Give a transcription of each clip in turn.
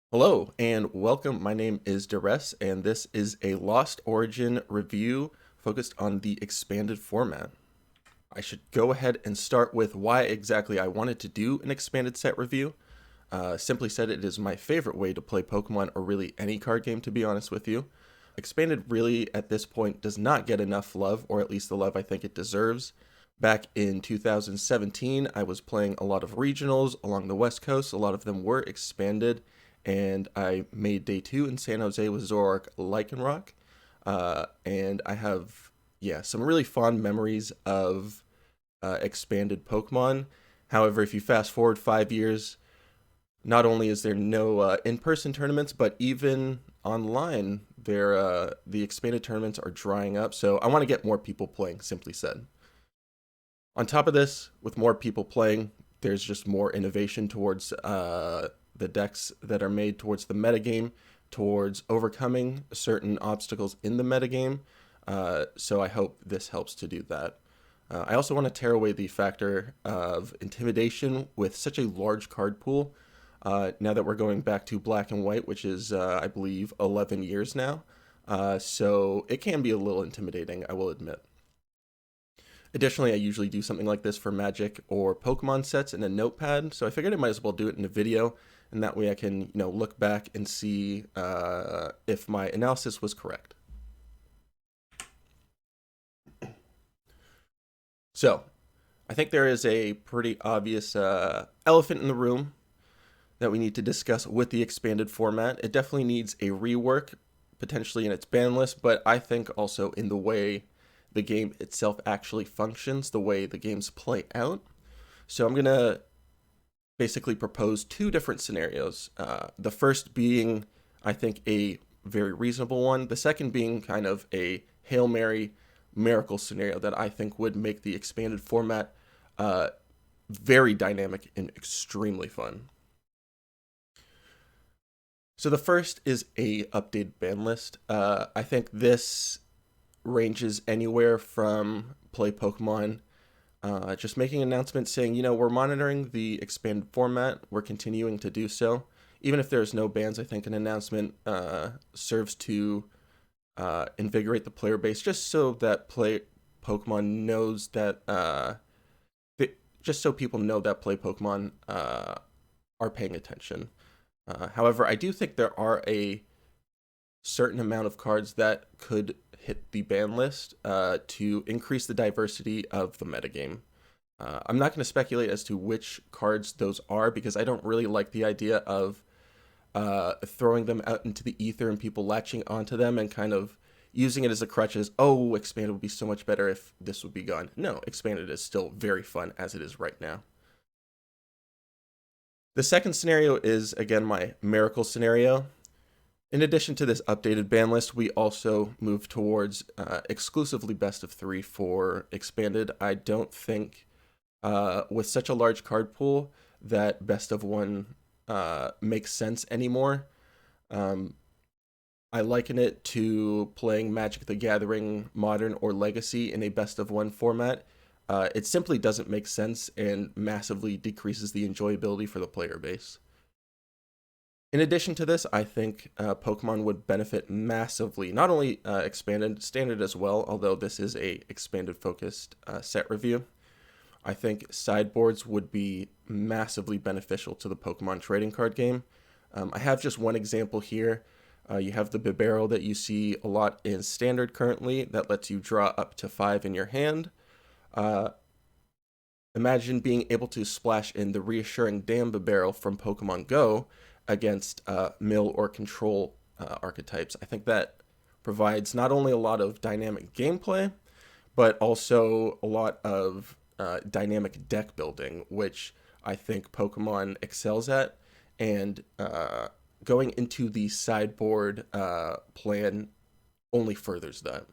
Hello and welcome. My name is Duress, and this is a Lost Origin review focused on the expanded format. I should go ahead and start with why exactly I wanted to do an expanded set review. Simply said, it is my favorite way to play Pokemon, or really any card game, to be honest with you. Expanded really, at this point, does not get enough love, or at least the love I think it deserves. Back in 2017, I was playing a lot of regionals along the West Coast. A lot of them were expanded, and I made day 2 in San Jose with Zoroark Lycanroc. And I have, some really fond memories of expanded Pokemon. However, if you fast forward 5 years, not only is there no in-person tournaments, but even online, the expanded tournaments are drying up. So I want to get more people playing, simply said. On top of this, with more people playing, there's just more innovation towards the decks that are made towards the metagame, towards overcoming certain obstacles in the metagame. So I hope this helps to do that. I also want to tear away the factor of intimidation with such a large card pool. Now that we're going back to black and white, which is, I believe, 11 years now. So it can be a little intimidating, I will admit. Additionally, I usually do something like this for Magic or Pokemon sets in a notepad, so I figured I might as well do it in a video, and that way I can, look back and see if my analysis was correct. So, I think there is a pretty obvious elephant in the room that we need to discuss with the expanded format. It definitely needs a rework, potentially in its ban list, but I think also in the way the game itself actually functions, the way the games play out. So I'm going to basically propose two different scenarios. The first being, I think, a very reasonable one. The second being kind of a Hail Mary miracle scenario that I think would make the expanded format very dynamic and extremely fun. So the first is a updated ban list. I think this ranges anywhere from Play Pokemon just making an announcement saying, we're monitoring the expanded format, we're continuing to do so. Even if there's no bans, I think an announcement serves to invigorate the player base, just so that Pokemon knows that, just so people know that Play Pokemon are paying attention. However, I do think there are a certain amount of cards that could hit the ban list to increase the diversity of the metagame. I'm not going to speculate as to which cards those are, because I don't really like the idea of throwing them out into the ether and people latching onto them and kind of using it as a crutch as, oh, expanded would be so much better if this would be gone. No, expanded is still very fun as it is right now. The second scenario is, again, my miracle scenario. In addition to this updated ban list, we also move towards exclusively best of 3 for expanded. I don't think with such a large card pool that best of 1 makes sense anymore. I liken it to playing Magic the Gathering Modern or Legacy in a best of 1 format. It simply doesn't make sense and massively decreases the enjoyability for the player base. In addition to this, I think Pokemon would benefit massively, not only expanded, standard as well, although this is a expanded focused set review. I think sideboards would be massively beneficial to the Pokemon trading card game. I have just one example here. You have the Bibarel that you see a lot in standard currently that lets you draw up to 5 in your hand. Imagine being able to splash in the Reassuring Dam Bibarel from Pokemon Go against mill or control archetypes. I think that provides not only a lot of dynamic gameplay, but also a lot of dynamic deck building, which I think Pokemon excels at, and going into the sideboard plan only furthers that.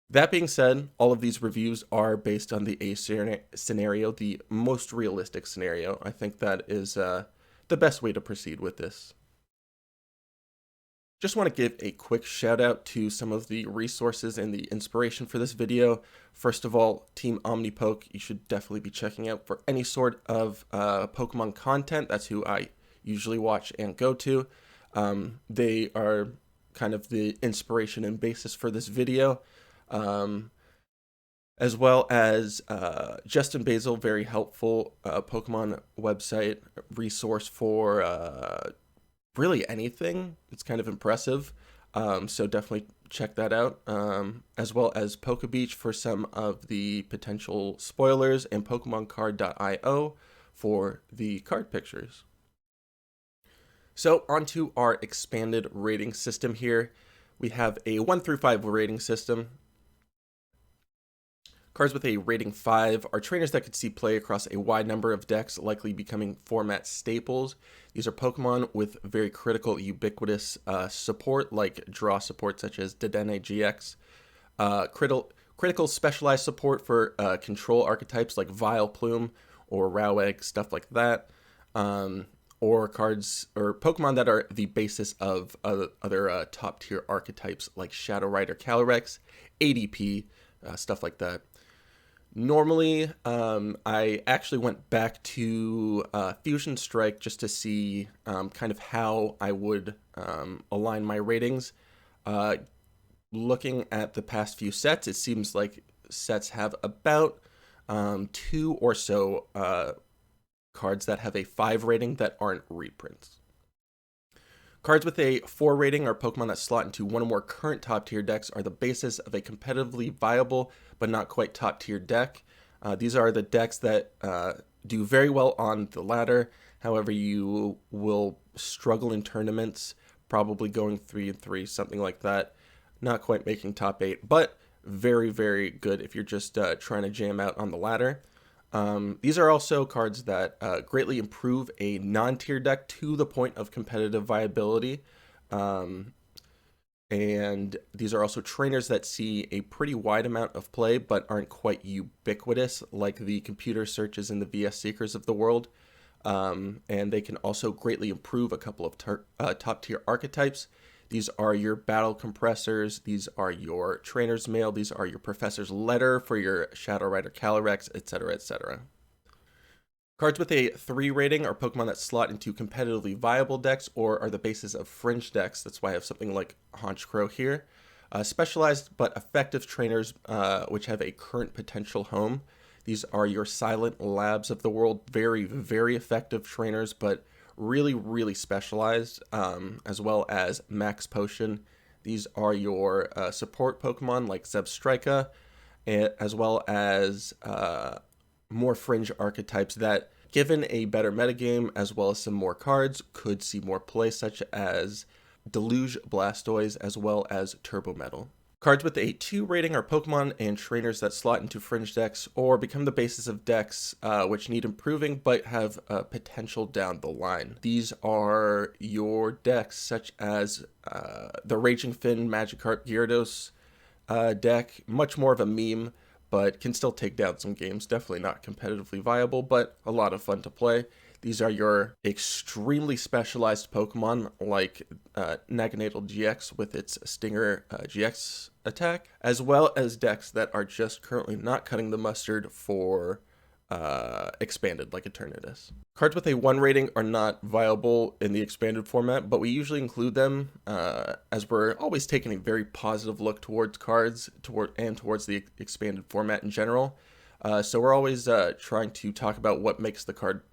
That being said, all of these reviews are based on the A scenario, the most realistic scenario. I think that is the best way to proceed with this. Just want to give a quick shout out to some of the resources and the inspiration for this video. First of all, TeamOmnipoke, you should definitely be checking out for any sort of Pokemon content. That's who I usually watch and go to. They are kind of the inspiration and basis for this video, as well as JustinBasil, very helpful Pokemon website resource for really anything. It's kind of impressive, so definitely check that out, as well as Pokebeach for some of the potential spoilers, and PokemonCard.io for the card pictures. So onto our expanded rating system here. We have a 1 through 5 rating system. Cards with a rating 5 are trainers that could see play across a wide number of decks, likely becoming format staples. These are Pokemon with very critical, ubiquitous support, like draw support such as Dedenne GX, critical specialized support for control archetypes like Vileplume or Rowegg, stuff like that, or cards or Pokemon that are the basis of other top tier archetypes like Shadow Rider Calyrex, ADP, stuff like that. Normally, I actually went back to Fusion Strike just to see kind of how I would align my ratings. Looking at the past few sets, it seems like sets have about 2 or so cards that have a 5 rating that aren't reprints. Cards with a 4 rating are Pokemon that slot into one or more current top tier decks, are the basis of a competitively viable but not quite top tier deck. These are the decks that do very well on the ladder. However, you will struggle in tournaments, probably going 3-3, something like that. Not quite making top 8, but very, very good if you're just trying to jam out on the ladder. These are also cards that greatly improve a non-tier deck to the point of competitive viability. And these are also trainers that see a pretty wide amount of play but aren't quite ubiquitous like the computer searches and the VS Seekers of the world. And they can also greatly improve a couple of top tier archetypes. These are your battle compressors, these are your trainer's mail, these are your professor's letter for your Shadow Rider Calyrex, etc., etc. Cards with a 3 rating are Pokemon that slot into competitively viable decks or are the basis of fringe decks. That's why I have something like Honchkrow here. Specialized but effective trainers which have a current potential home. These are your Silent Labs of the world. Very, very effective trainers, but really, really specialized, as well as Max Potion. These are your support Pokemon like Zebstrika, as well as more fringe archetypes that, given a better metagame as well as some more cards, could see more play, such as Deluge Blastoise as well as Turbo Metal. Cards with a 2 rating are Pokemon and trainers that slot into fringe decks or become the basis of decks which need improving but have potential down the line. These are your decks such as the Raging Finn Magikarp Gyarados deck, much more of a meme, but can still take down some games. Definitely not competitively viable, but a lot of fun to play. These are your extremely specialized Pokemon like Naganadel GX with its Stinger GX attack, as well as decks that are just currently not cutting the mustard for expanded like Eternatus. Cards with a 1 rating are not viable in the expanded format, but we usually include them as we're always taking a very positive look towards cards towards the expanded format in general. So we're always trying to talk about what makes the card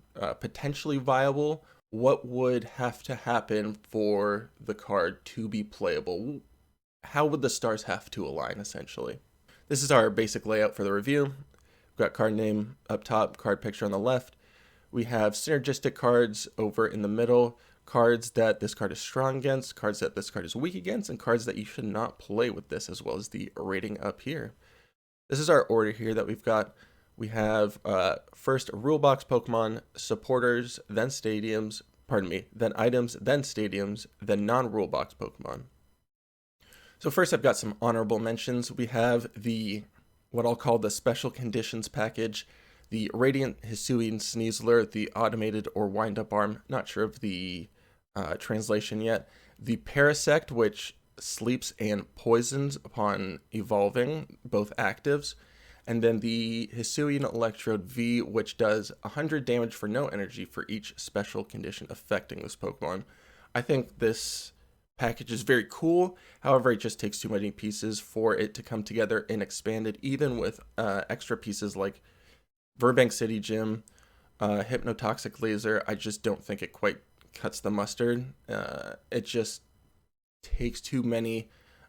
potentially viable. What would have to happen for the card to be playable? How would the stars have to align, essentially? This is our basic layout for the review. We've got card name up top, card picture on the left. We have synergistic cards over in the middle, cards that this card is strong against, cards that this card is weak against, and cards that you should not play with this, as well as the rating up here. This is our order here that we've got. We have first rule box Pokemon, supporters, then stadiums, then items, then stadiums, then non-rule box Pokemon. So first I've got some honorable mentions. We have what I'll call the special conditions package, the Radiant Hisuian Sneasler, the automated or wind-up arm, not sure of the translation yet, the Parasect, which sleeps and poisons upon evolving, both actives, And then the Hisuian Electrode V, which does 100 damage for no energy for each special condition affecting this Pokemon. I think this package is very cool. However, it just takes too many pieces for it to come together and expanded, even with extra pieces like Burbank City Gym, Hypnotoxic Laser. I just don't think it quite cuts the mustard. It just takes too many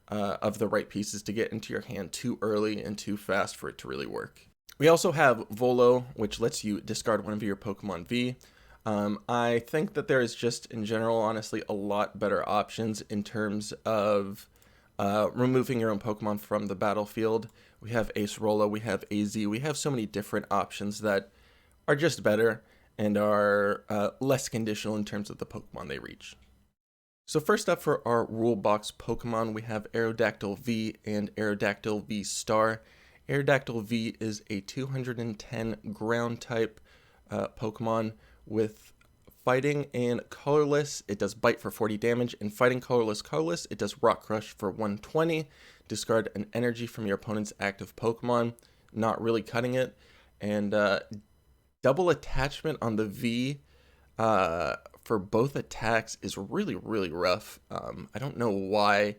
of the right pieces to get into your hand too early and too fast for it to really work. We also have Volo, which lets you discard one of your Pokemon V. I think that there is just, in general, honestly, a lot better options in terms of removing your own Pokemon from the battlefield. We have Acerola, we have AZ, we have so many different options that are just better and are less conditional in terms of the Pokemon they reach. So first up for our rule box Pokemon, we have Aerodactyl V and Aerodactyl VSTAR. Aerodactyl V is a 210 ground type Pokemon with fighting and colorless. It does bite for 40 damage. In fighting colorless, it does rock crush for 120. Discard an energy from your opponent's active Pokemon, not really cutting it. And double attachment on the V for both attacks is really, really rough. I don't know why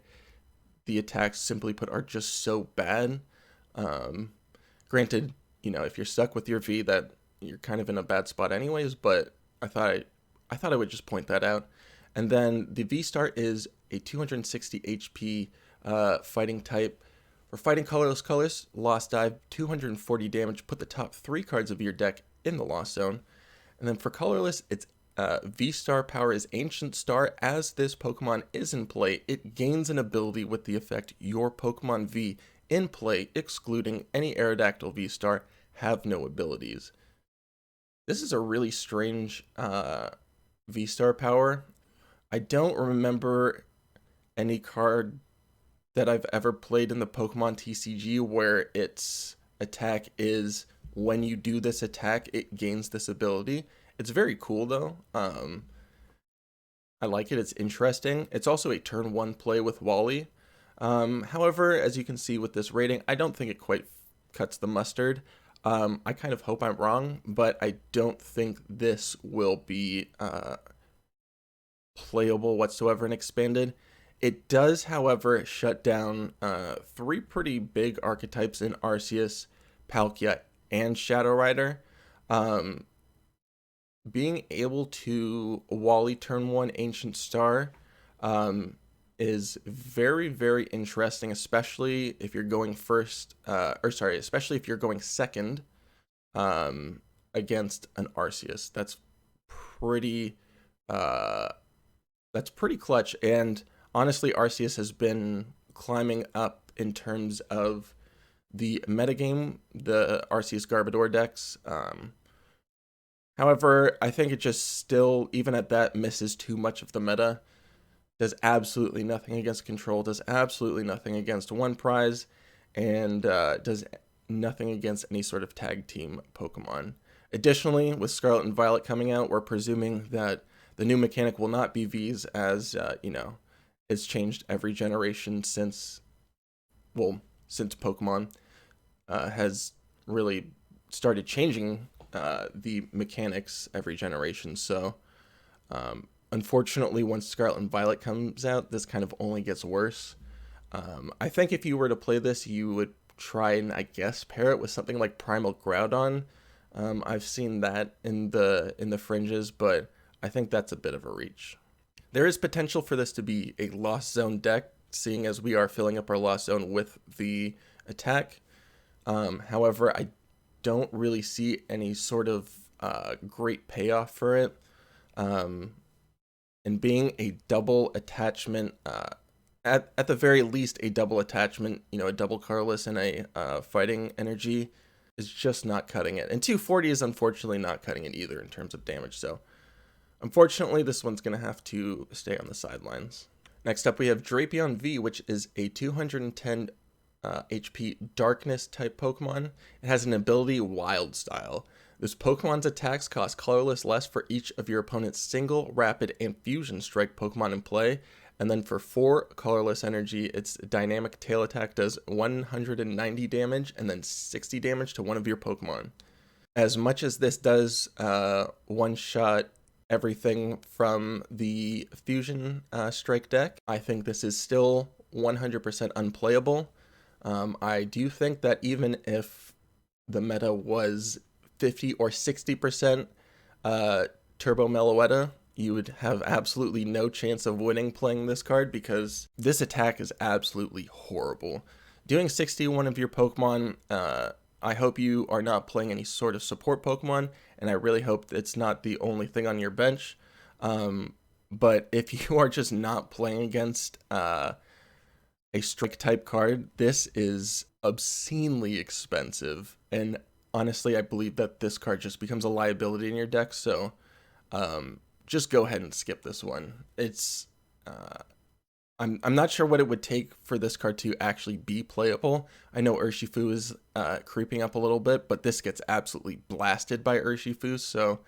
the attacks, simply put, are just so bad. Granted, you know, if you're stuck with your V, that you're kind of in a bad spot anyways, but I thought I would just point that out. And then the VSTAR is a 260 HP fighting type. For fighting colorless, Lost Dive, 240 damage, put the top 3 cards of your deck in the Lost Zone. And then for colorless, it's VSTAR power is Ancient Star. As this Pokemon is in play, it gains an ability with the effect your Pokemon V in play, excluding any Aerodactyl VSTAR, have no abilities. This is a really strange VSTAR power. I don't remember any card that I've ever played in the Pokemon TCG where its attack is, when you do this attack, it gains this ability. It's very cool though. I like it. It's interesting. It's also a turn 1 play with Wally. However, as you can see with this rating, I don't think it quite cuts the mustard. I kind of hope I'm wrong, but I don't think this will be playable whatsoever in Expanded. It does, however, shut down 3 pretty big archetypes in Arceus, Palkia, and Shadow Rider. Being able to Wally turn 1 Ancient Star is very, very interesting, especially if you're going especially if you're going second against an Arceus. That's pretty clutch. And honestly, Arceus has been climbing up in terms of the metagame, the Arceus Gardevoir decks. However, I think it just still, even at that, misses too much of the meta. Does absolutely nothing against Control, does absolutely nothing against One Prize, and does nothing against any sort of tag team Pokemon. Additionally, with Scarlet and Violet coming out, we're presuming that the new mechanic will not be Vs, as, it's changed every generation since Pokemon has really started changing the mechanics every generation. So unfortunately, once Scarlet and Violet comes out, this kind of only gets worse. I think if you were to play this, you would try and, I guess, pair it with something like Primal Groudon. I've seen that in the fringes, but I think that's a bit of a reach. There is potential for this to be a Lost Zone deck, seeing as we are filling up our Lost Zone with the attack. However, I don't really see any sort of great payoff for it. And being a double attachment, at the very least, a double attachment, a double colorless and a fighting energy is just not cutting it. And 240 is unfortunately not cutting it either in terms of damage. So unfortunately, this one's going to have to stay on the sidelines. Next up, we have Drapion V, which is a 210 HP Darkness type Pokemon. It has an ability Wild Style. This Pokemon's attacks cost colorless less for each of your opponent's single, rapid, and fusion strike Pokemon in play. And then for 4 colorless energy, its dynamic tail attack does 190 damage and then 60 damage to one of your Pokemon. As much as this does one-shot everything from the Fusion Strike deck, I think this is still 100% unplayable. I do think that even if the meta was 50 or 60% Turbo Meloetta, you would have absolutely no chance of winning playing this card because this attack is absolutely horrible. Doing 61 of your Pokemon, I hope you are not playing any sort of support Pokemon, and I really hope it's not the only thing on your bench. But if you are just not playing against a strike type card, this is obscenely expensive, and honestly I believe that this card just becomes a liability in your deck, so just go ahead and skip this one. It's I'm not sure what it would take for this card to actually be playable. I know Urshifu is creeping up a little bit, but this gets absolutely blasted by Urshifu, so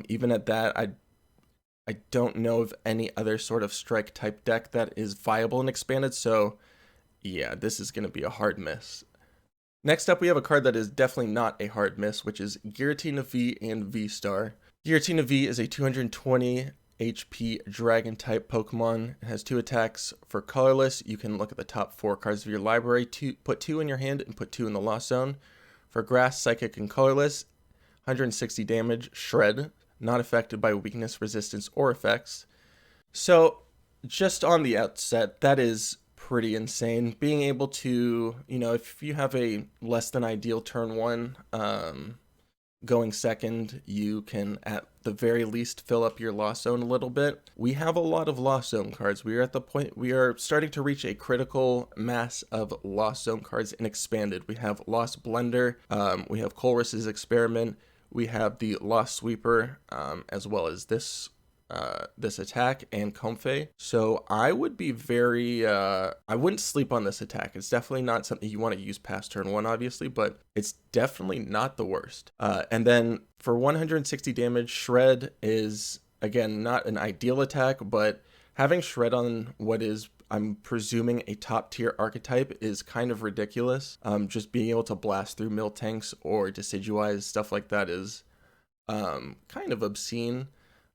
even at that, I don't know of any other sort of strike type deck that is viable and expanded, so yeah, this is going to be a hard miss. Next up, we have a card that is definitely not a hard miss, which is Giratina V and VSTAR. Giratina V is a 220 HP Dragon type Pokemon. It has 2 attacks. For colorless, you can look at the top 4 cards of your library, put 2 in your hand and put 2 in the Lost Zone. For Grass, Psychic, and colorless, 160 damage, Shred, not affected by weakness, resistance, or effects. So just on the outset, that is pretty insane. Being able to, if you have a less than ideal turn 1, going second, you can at the very least fill up your Lost Zone a little bit. We have a lot of Lost Zone cards. We are at the point, we are starting to reach a critical mass of Lost Zone cards in Expanded. We have Lost Blender, we have Colress's Experiment, we have the Lost Sweeper, as well as this attack and Comfey. So I would be I wouldn't sleep on this attack. It's definitely not something you want to use past turn 1, obviously, but it's definitely not the worst. And then for 160 damage, Shred is, again, not an ideal attack, but having Shred on what is, I'm presuming, a top tier archetype is kind of ridiculous. Just being able to blast through Miltanks or Decidueyes, stuff like that is kind of obscene.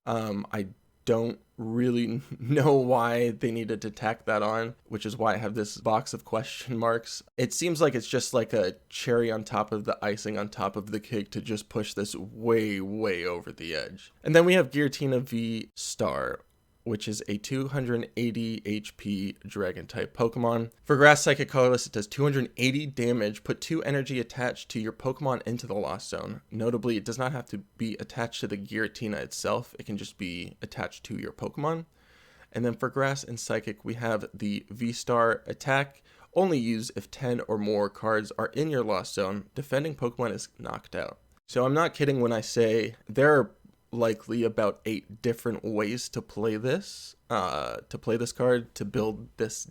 I don't really know why they needed to tack that on, which is why I have this box of question marks. It seems like it's just like a cherry on top of the icing on top of the cake to just push this way, way over the edge. And then we have Giratina V Star, which is a 280 HP Dragon type Pokemon. For Grass, Psychic, Colorless, it does 280 damage. Put 2 energy attached to your Pokemon into the Lost Zone. Notably, it does not have to be attached to the Giratina itself. It can just be attached to your Pokemon. And then for Grass and Psychic, we have the V-Star attack. Only use if 10 or more cards are in your Lost Zone. Defending Pokemon is knocked out. So I'm not kidding when I say there are likely about 8 different ways to play this card, to build this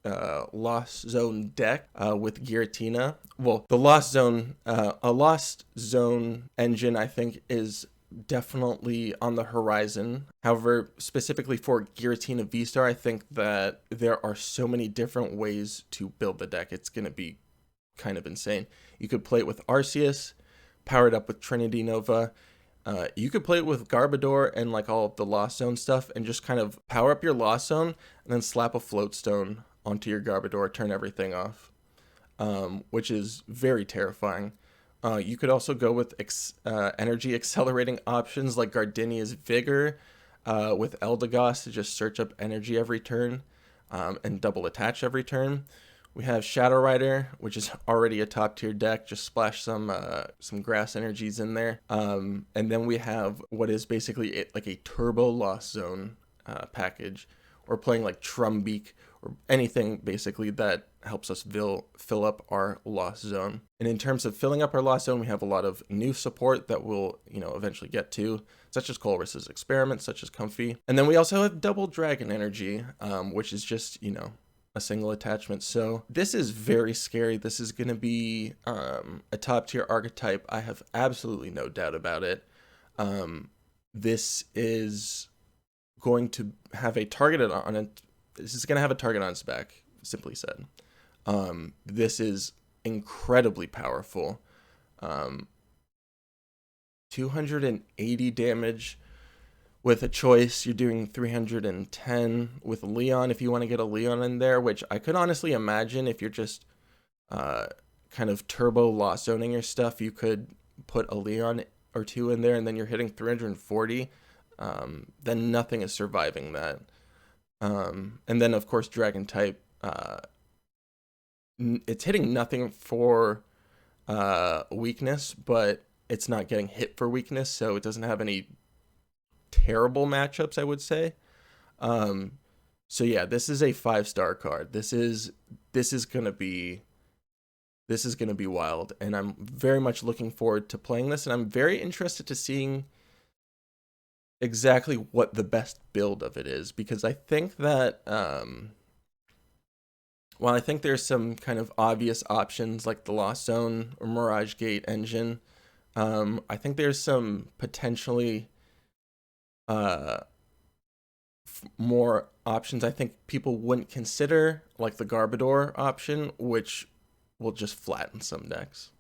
Lost Zone deck with Giratina. Well, the Lost Zone, a Lost Zone engine, I think, is definitely on the horizon. However, specifically for Giratina V-Star, I think that there are so many different ways to build the deck. It's going to be kind of insane. You could play it with Arceus, power it up with Trinity Nova. You could play it with Gardevoir and like all of the Lost Zone stuff and just kind of power up your Lost Zone and then slap a Float Stone onto your Gardevoir, turn everything off, which is very terrifying. You could also go with energy accelerating options like Gardenia's Vigor with Eldegoss to just search up energy every turn and double attach every turn. We have Shadow Rider, which is already a top tier deck. Just splash some grass energies in there. And then we have what is basically like a turbo Lost Zone package. Or playing like Trumbeak or anything basically that helps us fill up our Lost Zone. And in terms of filling up our Lost Zone, we have a lot of new support that we'll eventually get to, such as Colress's Experiment, such as Comfey. And then we also have Double Dragon Energy, which is just, a single attachment. So this is very scary. This is going to be a top tier archetype. I have absolutely no doubt about it. This is going to have a target on it. This is going to have a target on its back, simply said. This is incredibly powerful. 280 damage. With a choice, you're doing 310 with Leon if you want to get a Leon in there, which I could honestly imagine if you're just kind of turbo lost zoning your stuff, you could put a Leon or two in there and then you're hitting 340. Then nothing is surviving that. And then, of course, Dragon type, it's hitting nothing for weakness, but it's not getting hit for weakness, so it doesn't have any terrible matchups, I would say. So yeah, this is a 5-star card. This is gonna be wild, and I'm very much looking forward to playing this, and I'm very interested to seeing exactly what the best build of it is, because I think that while I think there's some kind of obvious options like the Lost Zone or Mirage Gate engine, I think there's some potentially more options I think people wouldn't consider, like the Gardevoir option, which will just flatten some decks.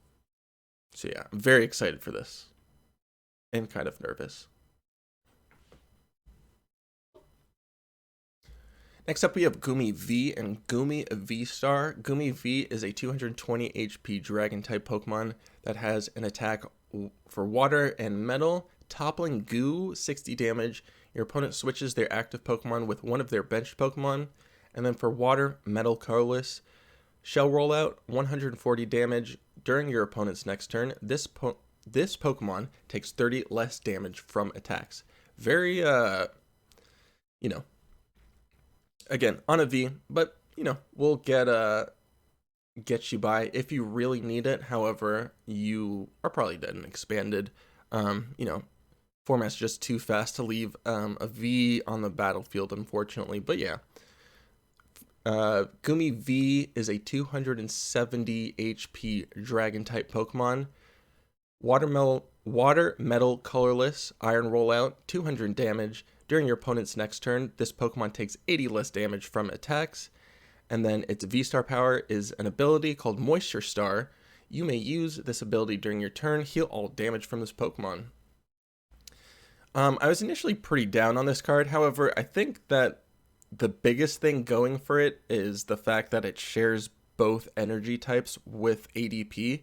So yeah, I'm very excited for this and kind of nervous. Next up, we have Goomi V and Goomi VSTAR. Goomi V is a 220 HP Dragon type Pokemon that has an attack for water and metal, toppling goo, 60 damage. Your opponent switches their active Pokemon with one of their benched Pokemon. And then for water, metal, colorless, shell rollout, 140 damage. During your opponent's next turn, this Pokemon takes 30 less damage from attacks. Very, again, on a V, but, we'll get you by if you really need it. However, you are probably dead and expanded. Format's just too fast to leave a V on the battlefield, unfortunately. But yeah, Goomi V is a 270 HP Dragon type Pokemon. Water, metal, colorless, iron rollout, 200 damage. During your opponent's next turn, this Pokemon takes 80 less damage from attacks. And then its V-Star power is an ability called Moisture Star. You may use this ability during your turn, heal all damage from this Pokemon. I was initially pretty down on this card. However, I think that the biggest thing going for it is the fact that it shares both energy types with ADP.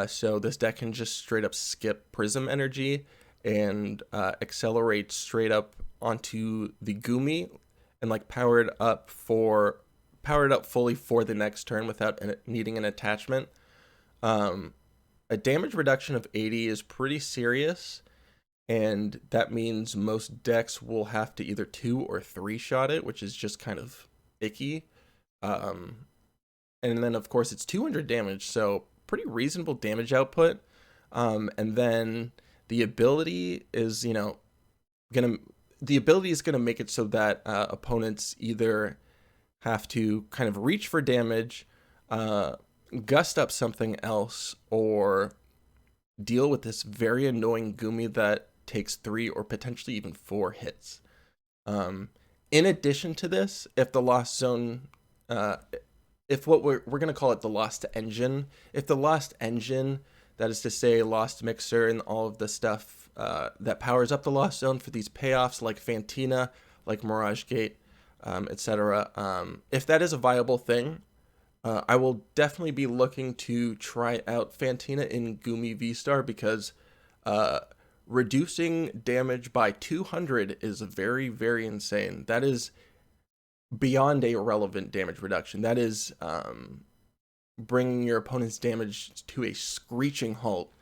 So this deck can just straight up skip Prism energy and accelerate straight up onto the Goomi and like power it up fully for the next turn without needing an attachment. A damage reduction of 80 is pretty serious, and that means most decks will have to either 2 or 3 shot it, which is just kind of icky. And then of course it's 200 damage, so pretty reasonable damage output. And then the ability is, gonna make it so that opponents either have to kind of reach for damage, gust up something else, or deal with this very annoying Goomi that takes 3 or potentially even 4 hits. In addition to this, if the Lost Zone, if what we're going to call it the Lost Engine, if the Lost Engine, that is to say Lost Mixer and all of the stuff that powers up the Lost Zone for these payoffs like Fantina, like Mirage Gate, etc. If that is a viable thing, I will definitely be looking to try out Fantina in Goomi V-Star because reducing damage by 200 is very, very insane. That is beyond a relevant damage reduction. That is bringing your opponent's damage to a screeching halt.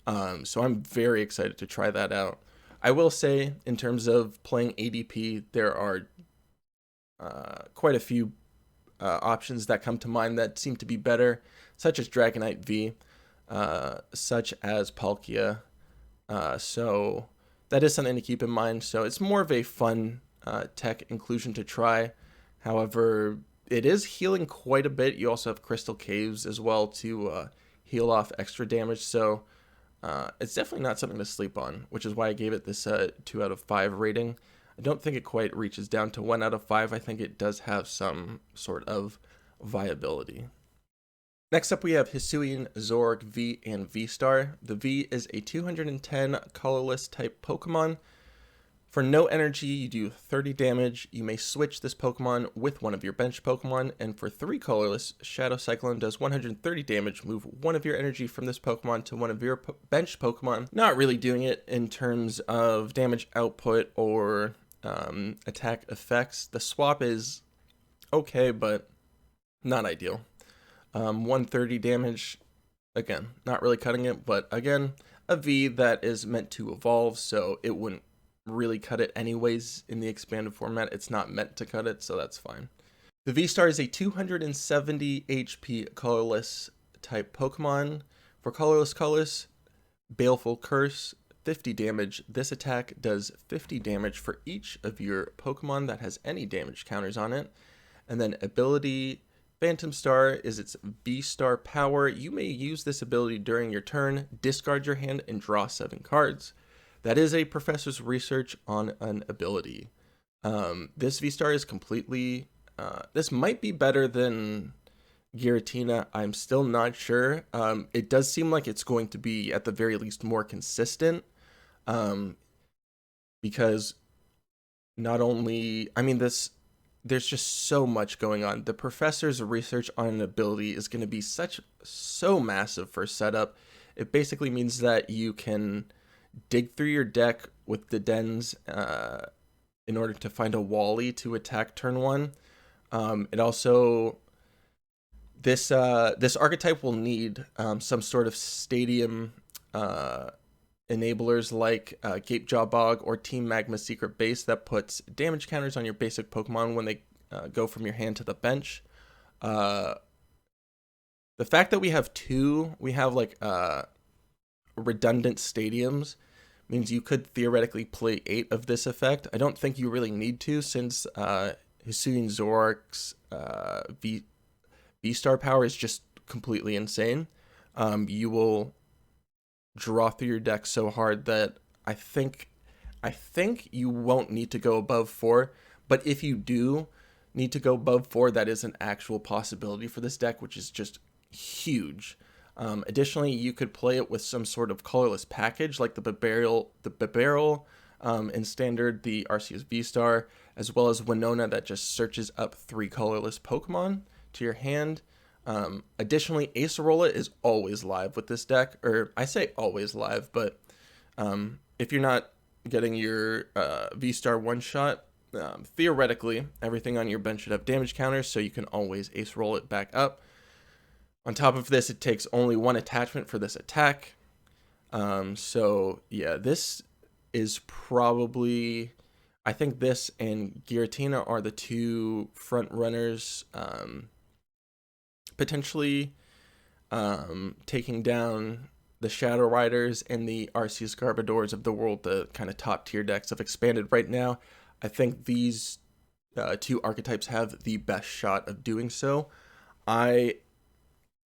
So I'm very excited to try that out. I will say, in terms of playing ADP, there are quite a few options that come to mind that seem to be better, such as Dragonite V, such as Palkia. So that is something to keep in mind. So it's more of a fun tech inclusion to try. However, it is healing quite a bit. You also have Crystal Caves as well to heal off extra damage. So it's definitely not something to sleep on, which is why I gave it this 2 out of 5 rating. I don't think it quite reaches down to 1 out of 5. I think it does have some sort of viability. Next up, we have Hisuian Zoroark V and VSTAR. The V is a 210 colorless type Pokemon. For no energy, you do 30 damage. You may switch this Pokemon with one of your bench Pokemon, and for 3 colorless, Shadow Cyclone does 130 damage. Move one of your energy from this Pokemon to one of your bench Pokemon. Not really doing it in terms of damage output or attack effects. The swap is okay, but not ideal. 130 damage, again, not really cutting it, but again, a V that is meant to evolve, so it wouldn't really cut it anyways in the expanded format. It's not meant to cut it, so that's fine. The VSTAR is a 270 HP colorless type Pokemon. For colorless, Baleful Curse, 50 damage. This attack does 50 damage for each of your Pokemon that has any damage counters on it. And then ability Phantom Star is its V-Star power. You may use this ability during your turn, discard your hand, and draw 7 cards. That is a professor's research on an ability. This V-Star is completely... this might be better than Giratina. I'm still not sure. It does seem like it's going to be, at the very least, more consistent. Because not only... I mean, there's just so much going on. The professor's research on an ability is going to be so massive for setup. It basically means that you can dig through your deck with the dens in order to find a Wally to attack turn 1. It also, this archetype will need some sort of stadium enablers like Gatejaw Bog or Team Magma Secret Base that puts damage counters on your basic Pokemon when they go from your hand to the bench. The fact that we have like redundant stadiums means you could theoretically play 8 of this effect. I don't think you really need to, since Hisuian Zoroark's V-Star power is just completely insane. You will draw through your deck so hard that I think you won't need to go above 4, but if you do need to go above 4, that is an actual possibility for this deck, which is just huge. Additionally, you could play it with some sort of colorless package like the Bibarel, in standard, the Arceus V-Star, as well as Winona that just searches up 3 colorless Pokemon to your hand. Additionally, Acerola is always live with this deck, or I say always live, but if you're not getting your V-Star one-shot, theoretically, everything on your bench should have damage counters, so you can always Acerola it back up. On top of this, it takes only 1 attachment for this attack. So yeah, this is probably, I think this and Giratina are the 2 front runners, potentially taking down the Shadow Riders and the Arceus Garbodors of the world, the kind of top tier decks of expanded right now. I think these 2 archetypes have the best shot of doing so. I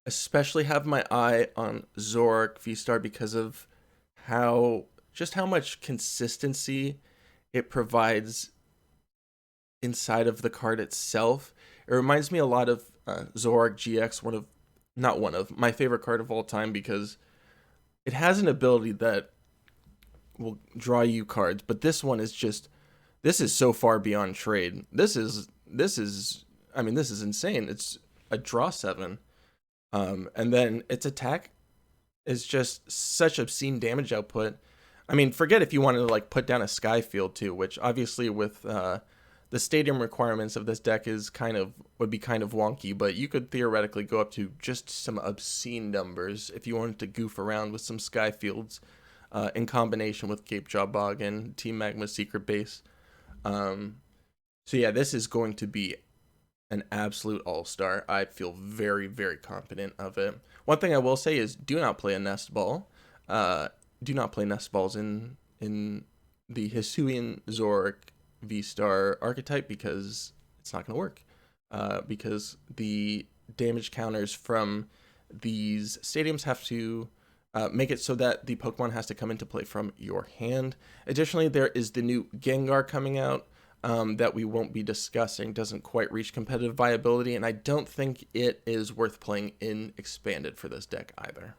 especially have my eye on Zoroark V-Star because of how much consistency it provides inside of the card itself. It reminds me a lot of Zoroark GX, my favorite card of all time, because it has an ability that will draw you cards, but this one is this is so far beyond trade. This is insane. It's a draw 7. And then its attack is just such obscene damage output. I mean, forget if you wanted to like put down a Sky Field too, which obviously with the stadium requirements of this deck would be kind of wonky, but you could theoretically go up to just some obscene numbers if you wanted to goof around with some Sky Fields in combination with Gatejaw Bog and Team Magma Secret Base. So yeah, this is going to be an absolute all-star. I feel very, very confident of it. One thing I will say is do not play a Nest Ball. Do not play Nest Balls in the Hisuian Zoroark V-Star archetype because it's not going to work. Because the damage counters from these stadiums have to make it so that the Pokemon has to come into play from your hand. Additionally, there is the new Gengar coming out that we won't be discussing. Doesn't quite reach competitive viability, and I don't think it is worth playing in Expanded for this deck either.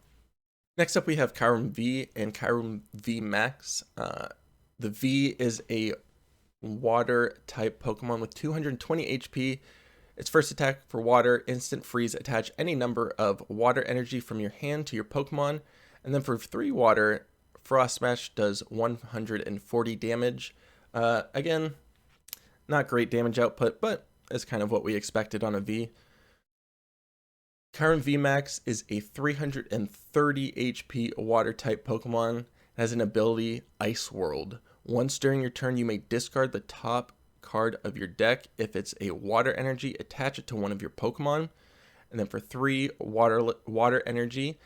Next up, we have Kyurem V and Kyurem VMAX. The V is a water-type Pokemon with 220 HP. Its first attack for water, instant freeze, attach any number of water energy from your hand to your Pokemon. And then for 3 water, Frost Smash does 140 damage. Again, not great damage output, but it's kind of what we expected on a V. Kyurem VMAX is a 330 HP water-type Pokemon. It has an ability, Ice World. Once during your turn, you may discard the top card of your deck. If it's a water energy, attach it to one of your Pokemon. And then for 3 water energy,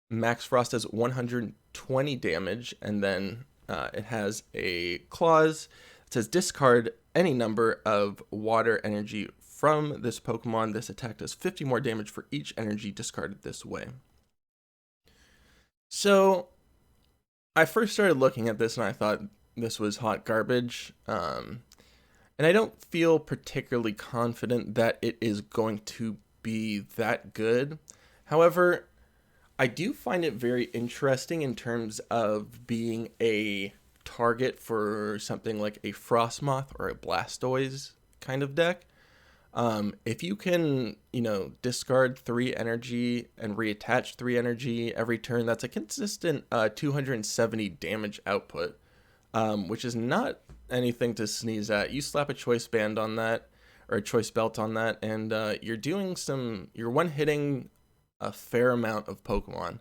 Max Frost does 120 damage, and then it has a clause that says discard any number of water energy from this Pokemon. This attack does 50 more damage for each energy discarded this way. So I first started looking at this and I thought this was hot garbage. And I don't feel particularly confident that it is going to be that good. However, I do find it very interesting in terms of being a target for something like a Frostmoth or a Blastoise kind of deck. If you can, discard 3 energy and reattach 3 energy every turn, that's a consistent 270 damage output, which is not anything to sneeze at. You slap a choice band on that, or a choice belt on that, and you're one-hitting a fair amount of Pokemon.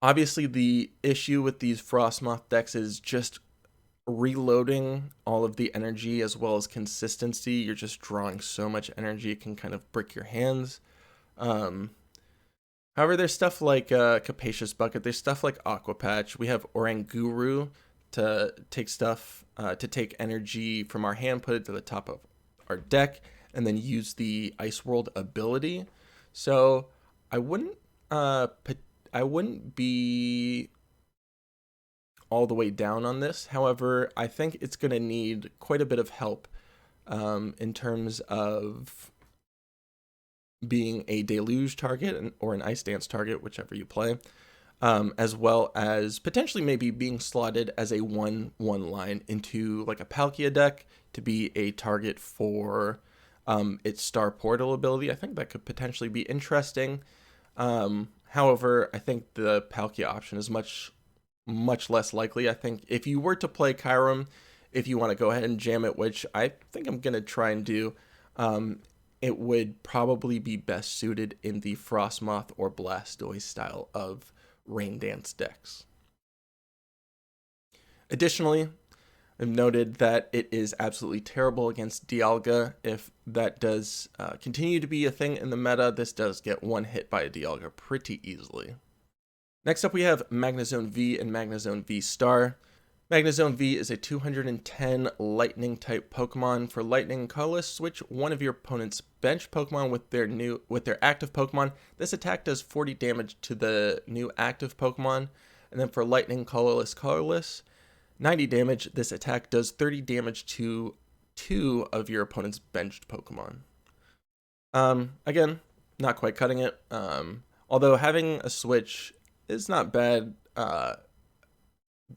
Obviously, the issue with these Frostmoth decks is just reloading all of the energy as well as consistency. You're just drawing so much energy, it can kind of brick your hands. However, there's stuff like Capacious Bucket, there's stuff like Aqua Patch. We have Oranguru to take energy from our hand, put it to the top of our deck, and then use the Ice World ability. So I wouldn't be all the way down on this. However, I think it's going to need quite a bit of help in terms of being a Deluge target or an Ice Dance target, whichever you play, as well as potentially maybe being slotted as a 1/1 line into like a Palkia deck to be a target for its Star Portal ability. I think that could potentially be interesting. However, I think the Palkia option is much less likely. I think if you were to play Kyurem, if you want to go ahead and jam it, which I think I'm going to try and do, it would probably be best suited in the Frostmoth or Blastoise style of Rain Dance decks. Additionally, I've noted that it is absolutely terrible against Dialga. If that does continue to be a thing in the meta, this does get one hit by a Dialga pretty easily. Next up, we have Magnezone V and Magnezone VSTAR. Magnezone V is a 210 Lightning type Pokemon. For Lightning and Colorless, switch one of your opponent's bench Pokemon with their active Pokemon. This attack does 40 damage to the new active Pokemon. And then for Lightning Colorless, 90 damage. This attack does 30 damage to 2 of your opponent's benched Pokemon. Again, not quite cutting it. Although having a switch is not bad.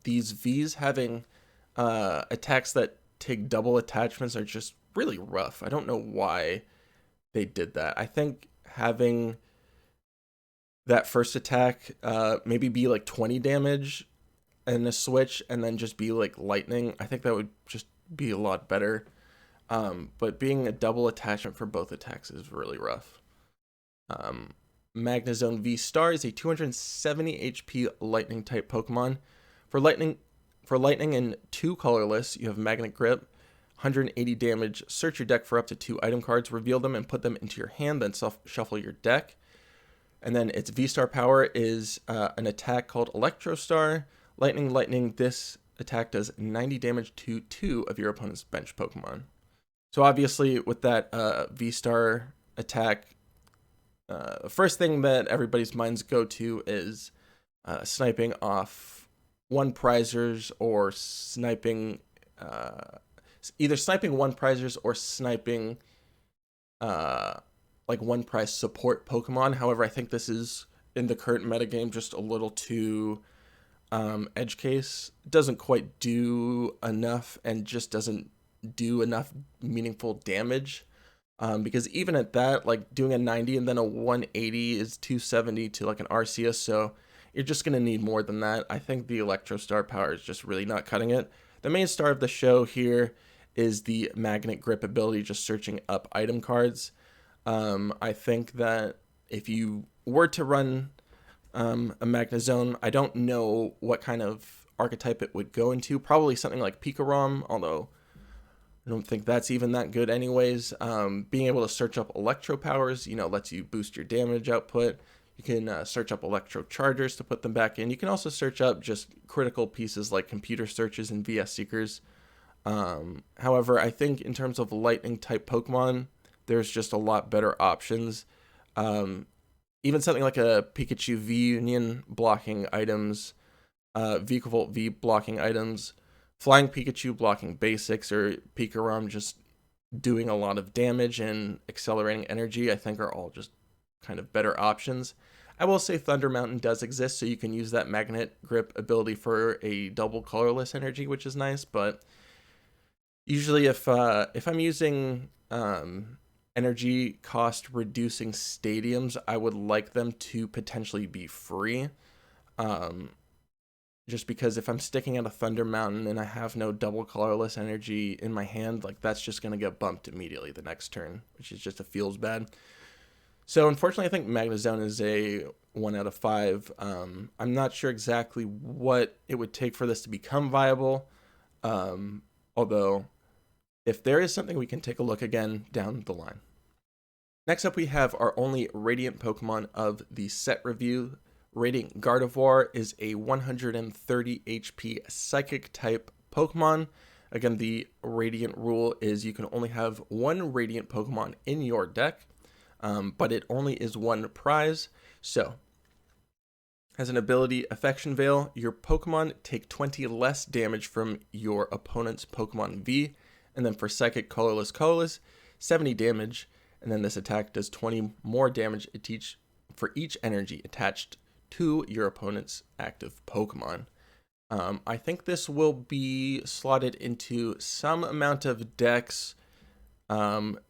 These Vs having attacks that take double attachments are just really rough. I don't know why they did that. I think having that first attack maybe be like 20 damage and a switch and then just be like lightning, I think that would just be a lot better. But being a double attachment for both attacks is really rough. Magnezone VSTAR is a 270 HP Lightning type Pokemon. For Lightning and 2 colorless, you have Magnet Grip, 180 damage. Search your deck for up to 2 item cards, reveal them, and put them into your hand. Then shuffle your deck. And then its VSTAR power is an attack called Electrostar. Lightning. This attack does 90 damage to 2 of your opponent's bench Pokemon. So obviously, with that VSTAR attack, the first thing that everybody's minds go to is sniping off one prizers or sniping, either sniping one prizers or sniping like one prize support Pokemon. However, I think this is in the current metagame just a little too edge case. It doesn't quite do enough and just doesn't do enough meaningful damage. Because even at that, like doing a 90 and then a 180 is 270 to like an Arceus, so you're just going to need more than that. I think the Electro Star power is just really not cutting it. The main star of the show here is the Magnet Grip ability, just searching up item cards. I think that if you were to run a Magnezone, I don't know what kind of archetype it would go into. Probably something like Pikarom, although I don't think that's even that good anyways. Being able to search up electro powers, lets you boost your damage output. You can search up electro chargers to put them back in. You can also search up just critical pieces like computer searches and VS seekers. However, I think in terms of lightning type Pokemon, there's just a lot better options. Even something like a Pikachu V Union blocking items, Vikavolt V blocking items, Flying Pikachu blocking basics, or Pikarom just doing a lot of damage and accelerating energy, I think are all just kind of better options. I will say Thunder Mountain does exist, so you can use that Magnet Grip ability for a double colorless energy, which is nice, but usually if I'm using energy cost reducing stadiums, I would like them to potentially be free. Just because if I'm sticking at a Thunder Mountain and I have no double colorless energy in my hand, like that's just going to get bumped immediately the next turn, which is just, it feels bad. So unfortunately, I think Magnezone is a 1 out of 5. I'm not sure exactly what it would take for this to become viable. Although if there is something, we can take a look again down the line. Next up, we have our only Radiant Pokemon of the set review. Radiant Gardevoir is a 130 HP Psychic type Pokemon. Again, the Radiant rule is you can only have one Radiant Pokemon in your deck, but it only is one prize. So, as an ability, Affection Veil, your Pokemon take 20 less damage from your opponent's Pokemon V, and then for Psychic Colorless, 70 damage, and then this attack does 20 more damage for each energy attached to your opponent's active Pokemon. I think this will be slotted into some amount of decks,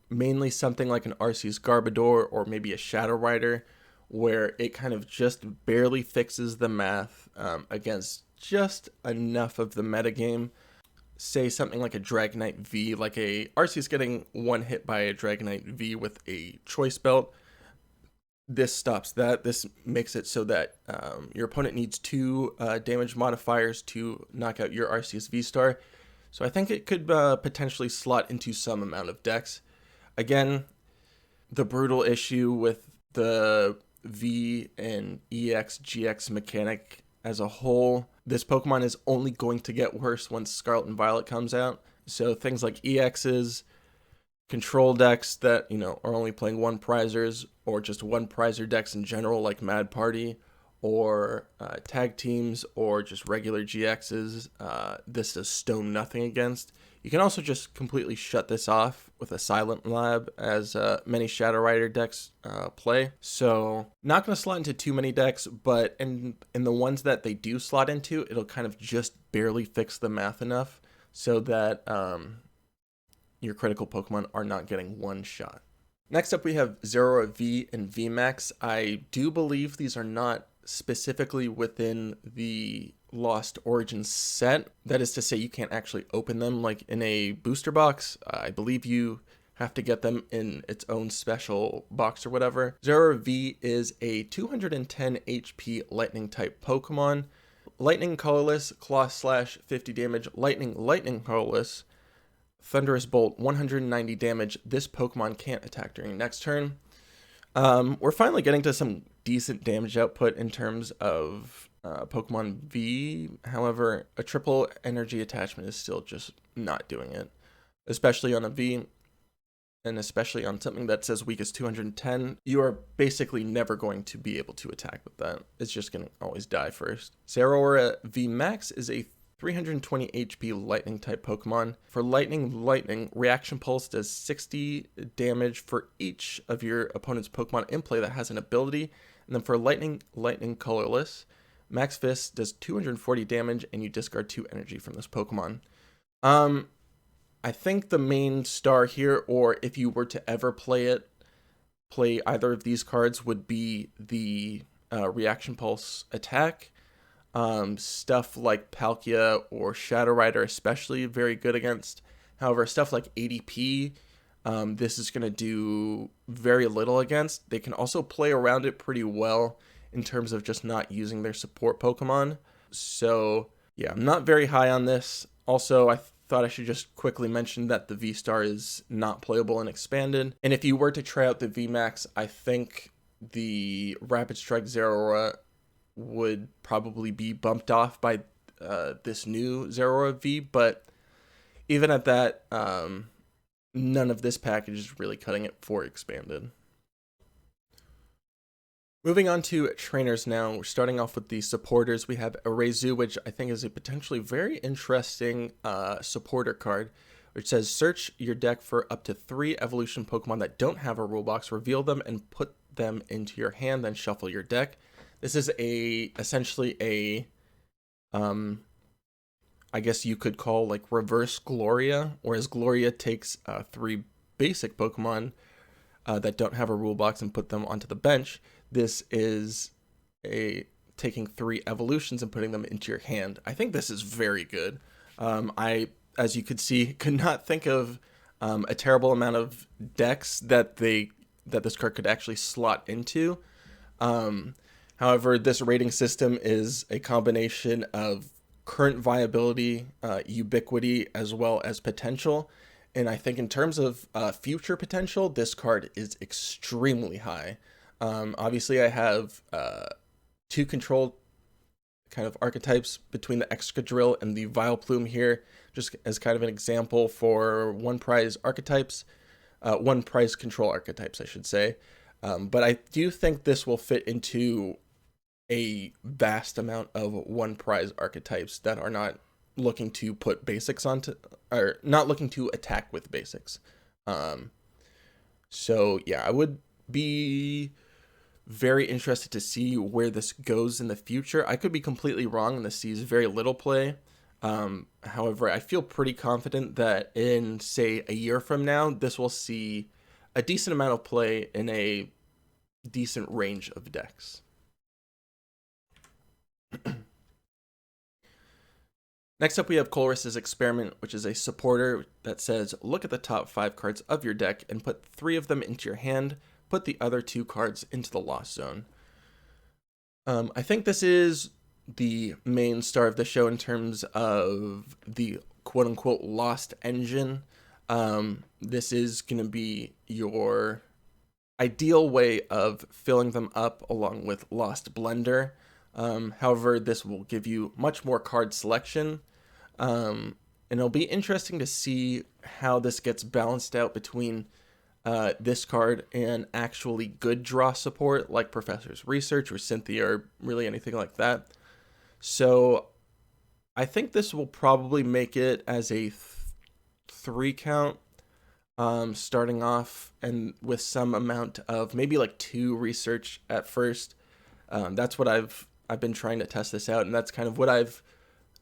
mainly something like an Arceus Garbodor or maybe a Shadow Rider, where it kind of just barely fixes the math against just enough of the metagame. Say something like a Dragonite V, like a Arceus getting one hit by a Dragonite V with a Choice Belt. This stops that. This makes it so that your opponent needs 2 damage modifiers to knock out your Arceus VSTAR. So I think it could potentially slot into some amount of decks. Again, the brutal issue with the V and EX GX mechanic as a whole, this Pokemon is only going to get worse once Scarlet and Violet comes out. So things like EXs, control decks that, are only playing one prizers, or just one prizer decks in general, like Mad Party, or tag teams, or just regular GXs, this does stone nothing against. You can also just completely shut this off with a Silent Lab, as many Shadow Rider decks play. So not going to slot into too many decks, but in the ones that they do slot into, it'll kind of just barely fix the math enough so that your critical Pokemon are not getting one shot. Next up, we have Zeraora V and VMAX. I do believe these are not specifically within the Lost Origins set. That is to say, you can't actually open them like in a booster box. I believe you have to get them in its own special box or whatever. Zeraora V is a 210 HP Lightning type Pokemon. Lightning Colorless, Claw Slash, 50 damage. Lightning Colorless, Thunderous Bolt, 190 damage. This Pokemon can't attack during next turn. We're finally getting to some decent damage output in terms of Pokemon V. However, a triple energy attachment is still just not doing it, especially on a V. and especially on something that's as weak as 210, you are basically never going to be able to attack with that. It's just going to always die first. Zeraora VMAX is a 320 HP lightning type Pokemon. For lightning, reaction pulse does 60 damage for each of your opponent's Pokemon in play that has an ability. And then for lightning colorless, Max Fist does 240 damage and you discard 2 energy from this Pokemon. I think the main star here, or if you were to ever play either of these cards, would be the reaction pulse attack. Stuff like Palkia or Shadow Rider especially very good against. However, stuff like ADP, this is going to do very little against. They can also play around it pretty well in terms of just not using their support Pokemon. So yeah, I'm not very high on this. Also, I thought I should just quickly mention that the VSTAR is not playable and expanded. And if you were to try out the VMAX, I think the Rapid Strike Zeraora would probably be bumped off by this new Zeraora V, but even at that, none of this package is really cutting it for expanded. Moving on to trainers now, we're starting off with the supporters. We have Arezu, which I think is a potentially very interesting supporter card, which says search your deck for up to 3 evolution Pokemon that don't have a rule box, reveal them and put them into your hand, then shuffle your deck. This is essentially a, I guess you could call like reverse Gloria, whereas Gloria takes 3 basic Pokemon that don't have a rule box and put them onto the bench. This is taking 3 evolutions and putting them into your hand. I think this is very good. I, as you could see, could not think of a terrible amount of decks that this card could actually slot into. However, this rating system is a combination of current viability, ubiquity, as well as potential. And I think in terms of future potential, this card is extremely high. Obviously, I have 2 control kind of archetypes between the Excadrill and the Vileplume here, just as kind of an example for one prize control archetypes, I should say. But I do think this will fit into a vast amount of one prize archetypes that are not looking to put basics onto, or not looking to attack with basics. So yeah, I would be very interested to see where this goes in the future. I could be completely wrong and this sees very little play. However, I feel pretty confident that in, say, a year from now, this will see a decent amount of play in a decent range of decks. Next up, we have Colress Experiment, which is a supporter that says, look at the top 5 cards of your deck and put 3 of them into your hand. Put the other 2 cards into the lost zone. I think this is the main star of the show in terms of the quote-unquote lost engine. This is going to be your ideal way of filling them up along with Lost Blender. However, this will give you much more card selection. And it'll be interesting to see how this gets balanced out between this card and actually good draw support like Professor's Research or Cynthia or really anything like that. So I think this will probably make it as a 3 count, starting off, and with some amount of maybe like 2 research at first. That's what I've been trying to test this out, and that's kind of what I've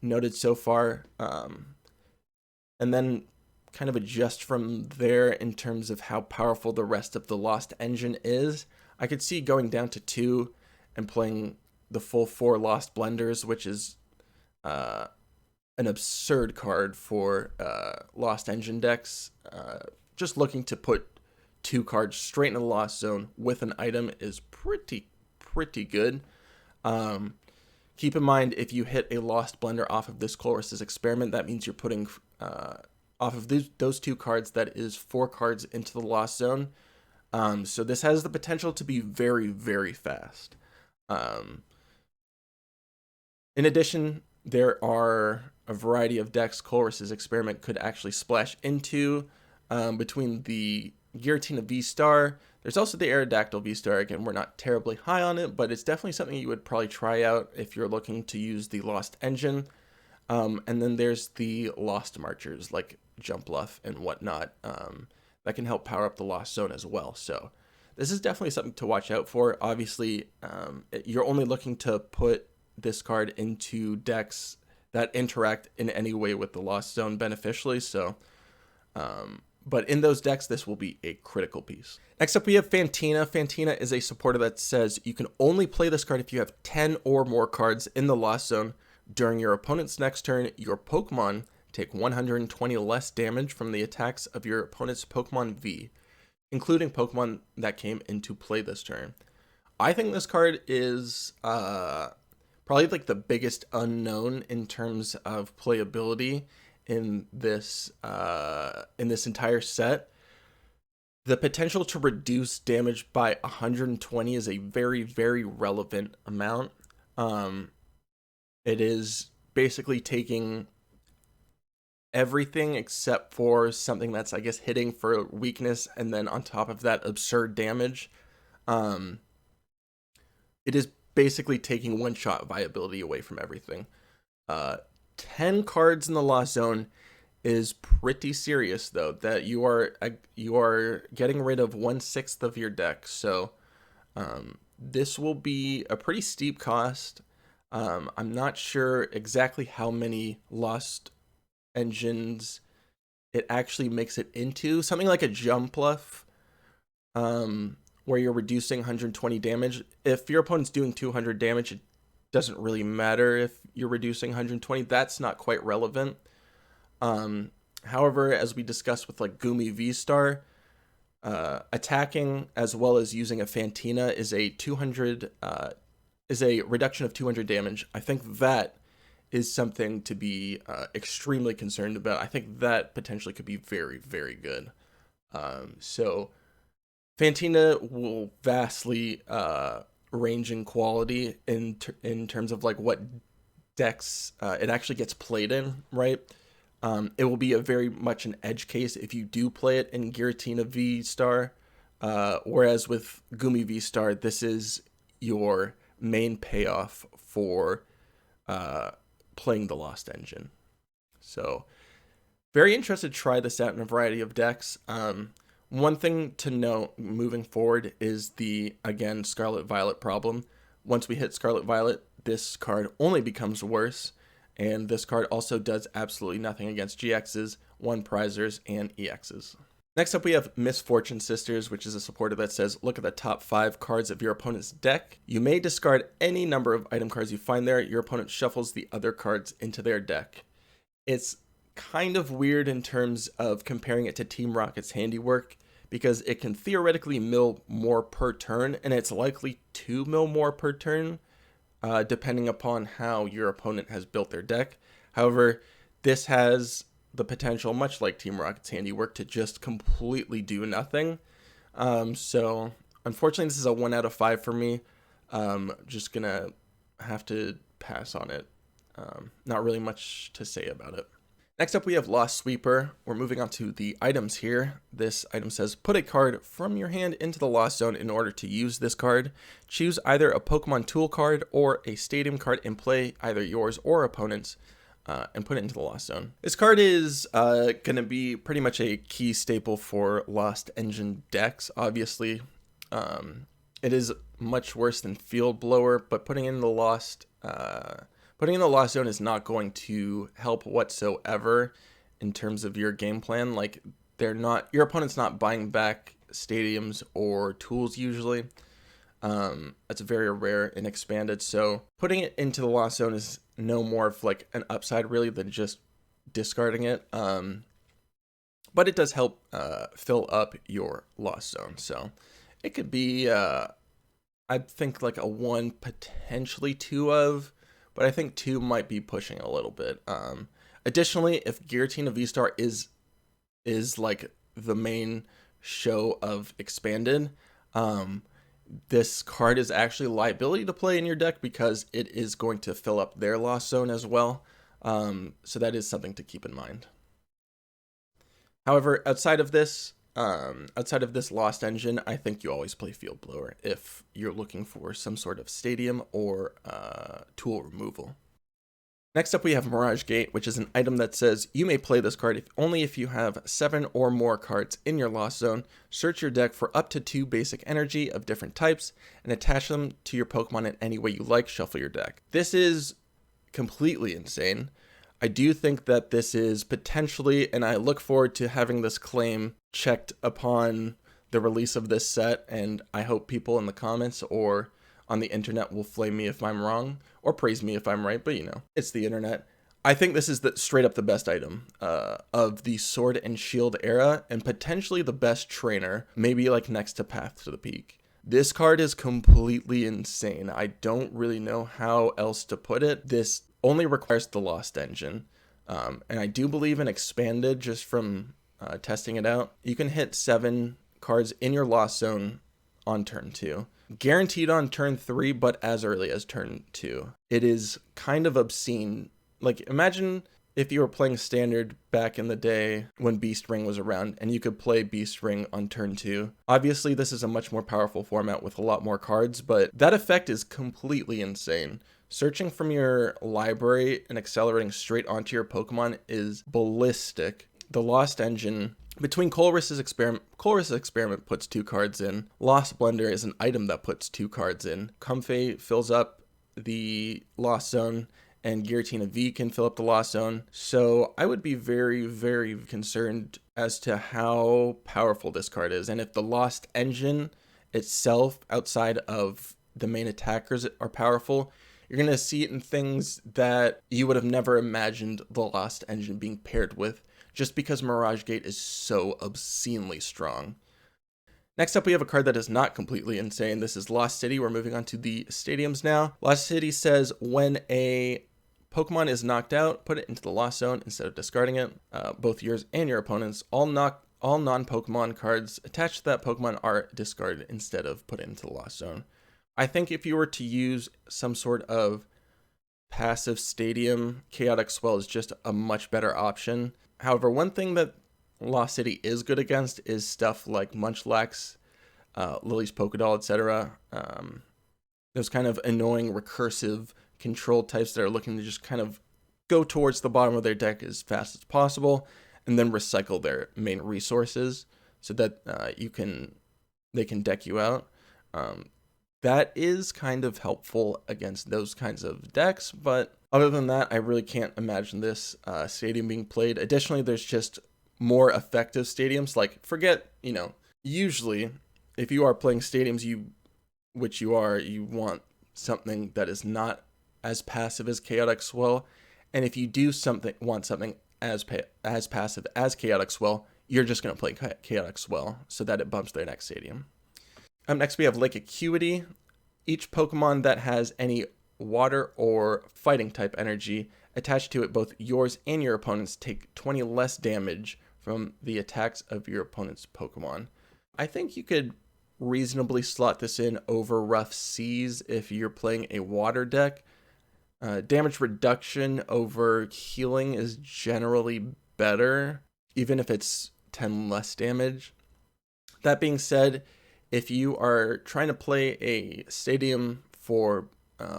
noted so far. And then kind of adjust from there in terms of how powerful the rest of the Lost engine is. I could see going down to 2 and playing the full 4 Lost Blenders, which is an absurd card for Lost engine decks. Just looking to put 2 cards straight in the Lost Zone with an item is pretty good. Keep in mind, if you hit a Lost Blender off of this Colress Experiment, that means you're putting off of those 2 cards, that is 4 cards into the Lost Zone. So this has the potential to be very, very fast. In addition, there are a variety of decks Colress Experiment could actually splash into, between the Giratina V-Star. There's also the Aerodactyl V-Star. Again, we're not terribly high on it, but it's definitely something you would probably try out if you're looking to use the Lost Engine. And then there's the Lost Marchers, like Jumpluff and whatnot, that can help power up the Lost Zone as well. So this is definitely something to watch out for. Obviously, you're only looking to put this card into decks that interact in any way with the Lost Zone beneficially. So, but in those decks, this will be a critical piece. Next up, we have Fantina. Fantina is a supporter that says you can only play this card if you have 10 or more cards in the Lost Zone. During your opponent's next turn, your Pokemon take 120 less damage from the attacks of your opponent's Pokemon V, including Pokemon that came into play this turn. I think this card is probably like the biggest unknown in terms of playability in this entire set. The potential to reduce damage by 120 is a very, very relevant amount. It is basically taking everything except for something that's, I guess, hitting for weakness, and then on top of that, absurd damage. It is basically taking one-shot viability away from everything. 10 cards in the Lost Zone is pretty serious, though, that you are getting rid of 1/6 of your deck. So this will be a pretty steep cost. I'm not sure exactly how many Lost Engines it actually makes it into. Something like a Jumpluff, where you're reducing 120 damage. If your opponent's doing 200 damage, it doesn't really matter if you're reducing 120. That's not quite relevant. However, as we discussed with like Goomi V-Star, attacking as well as using a Fantina is a reduction of 200 damage. I think that is something to be extremely concerned about. I think that potentially could be very, very good. So Fantina will vastly range in quality in terms of like what decks it actually gets played in, right? It will be a very much an edge case if you do play it in Giratina V-Star, whereas with Goomi V-Star, this is your main payoff for playing the Lost Engine. So very interested to try this out in a variety of decks. One thing to note moving forward is the, again, Scarlet Violet problem. Once we hit Scarlet Violet, this card only becomes worse, and this card also does absolutely nothing against GXs, 1-prizers, and EXs. Next up, we have Misfortune Sisters, which is a supporter that says, look at the top 5 cards of your opponent's deck. You may discard any number of item cards you find there. Your opponent shuffles the other cards into their deck. It's kind of weird in terms of comparing it to Team Rocket's Handiwork, because it can theoretically mill more per turn, and it's likely to mill more per turn, depending upon how your opponent has built their deck. However, this has the potential, much like Team Rocket's Handiwork, to just completely do nothing. So unfortunately, this is a 1 out of 5 for me. Just gonna have to pass on it. Not really much to say about it. Next up, we have Lost Sweeper. We're moving on to the items here. This item says, put a card from your hand into the Lost Zone in order to use this card. Choose either a Pokemon Tool card or a Stadium card in play, either yours or opponent's, and put it into the Lost Zone. This card is going to be pretty much a key staple for Lost Engine decks, obviously. It is much worse than Field Blower, but putting in the Lost Zone is not going to help whatsoever in terms of your game plan. Like, your opponent's not buying back stadiums or tools usually. That's very rare in Expanded, so putting it into the Lost Zone is no more of like an upside really than just discarding it. But it does help fill up your Lost Zone, so it could be I think like a 1, potentially 2 of, but I think 2 might be pushing a little bit. Additionally, if Giratina V-Star is like the main show of Expanded, this card is actually a liability to play in your deck because it is going to fill up their Lost Zone as well. So that is something to keep in mind. However, outside of this, Outside of this Lost Engine, I think you always play Field Blower if you're looking for some sort of stadium or tool removal. Next up, we have Mirage Gate, which is an item that says you may play this card only if you have 7 or more cards in your Lost Zone. Search your deck for up to 2 basic energy of different types and attach them to your Pokemon in any way you like. Shuffle your deck. This is completely insane. I do think that this is potentially, and I look forward to having this claim checked upon the release of this set, and I hope people in the comments or on the internet will flame me if I'm wrong, or praise me if I'm right, but you know, it's the internet. I think this is straight up the best item of the Sword and Shield era, and potentially the best trainer, maybe like next to Path to the Peak. This card is completely insane. I don't really know how else to put it. This only requires the Lost Engine, and I do believe in Expanded just from testing it out. You can hit 7 cards in your Lost Zone on turn 2. Guaranteed on turn 3, but as early as turn 2. It is kind of obscene. Like, imagine if you were playing Standard back in the day when Beast Ring was around, and you could play Beast Ring on turn 2. Obviously, this is a much more powerful format with a lot more cards, but that effect is completely insane. Searching from your library and accelerating straight onto your Pokemon is ballistic. The Lost Engine, between Colress Experiment puts 2 cards in. Lost Blender is an item that puts 2 cards in. Comfey fills up the Lost Zone, and Giratina V can fill up the Lost Zone. So I would be very, very concerned as to how powerful this card is. And if the Lost Engine itself, outside of the main attackers, are powerful, you're going to see it in things that you would have never imagined the Lost Engine being paired with, just because Mirage Gate is so obscenely strong. Next up, we have a card that is not completely insane. This is Lost City. We're moving on to the stadiums now. Lost City says when a Pokemon is knocked out, put it into the Lost Zone instead of discarding it. Both yours and your opponents. All non-Pokemon cards attached to that Pokemon are discarded instead of put into the Lost Zone. I think if you were to use some sort of passive stadium, Chaotic Swell is just a much better option. However, one thing that Lost City is good against is stuff like Munchlax, Lily's Pokédoll, etc. Those kind of annoying recursive control types that are looking to just kind of go towards the bottom of their deck as fast as possible and then recycle their main resources so that they can deck you out. That is kind of helpful against those kinds of decks, but other than that, I really can't imagine this stadium being played. Additionally, there's just more effective stadiums. Like, forget, usually if you are playing stadiums, you want something that is not as passive as Chaotic Swell. And if you do want something as passive as Chaotic Swell, you're just going to play Chaotic Swell so that it bumps their next stadium. Up next, we have Lake Acuity. Each Pokemon that has any water or fighting type energy attached to it, both yours and your opponents take 20 less damage from the attacks of your opponent's Pokemon. I think you could reasonably slot this in over Rough Seas if you're playing a water deck. Damage reduction over healing is generally better, even if it's 10 less damage. That being said, if you are trying to play a stadium for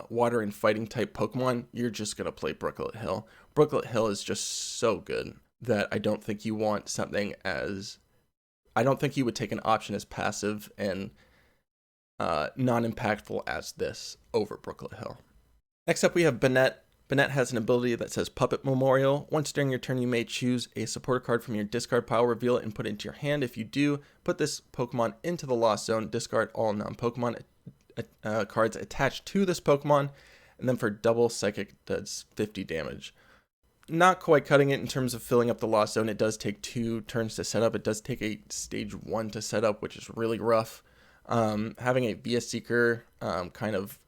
water and fighting type Pokemon, you're just going to play Brooklet Hill. Brooklet Hill is just so good that I don't think you want something I don't think you would take an option as passive and non-impactful as this over Brooklet Hill. Next up, we have Banette. Banette has an ability that says Puppet Memorial. Once during your turn, you may choose a supporter card from your discard pile, reveal it, and put it into your hand. If you do, put this Pokemon into the Lost Zone, discard all non-Pokemon cards attached to this Pokemon, and then for double Psychic, does 50 damage. Not quite cutting it in terms of filling up the Lost Zone. It does take 2 turns to set up. It does take a stage 1 to set up, which is really rough. Having a VS Seeker kind of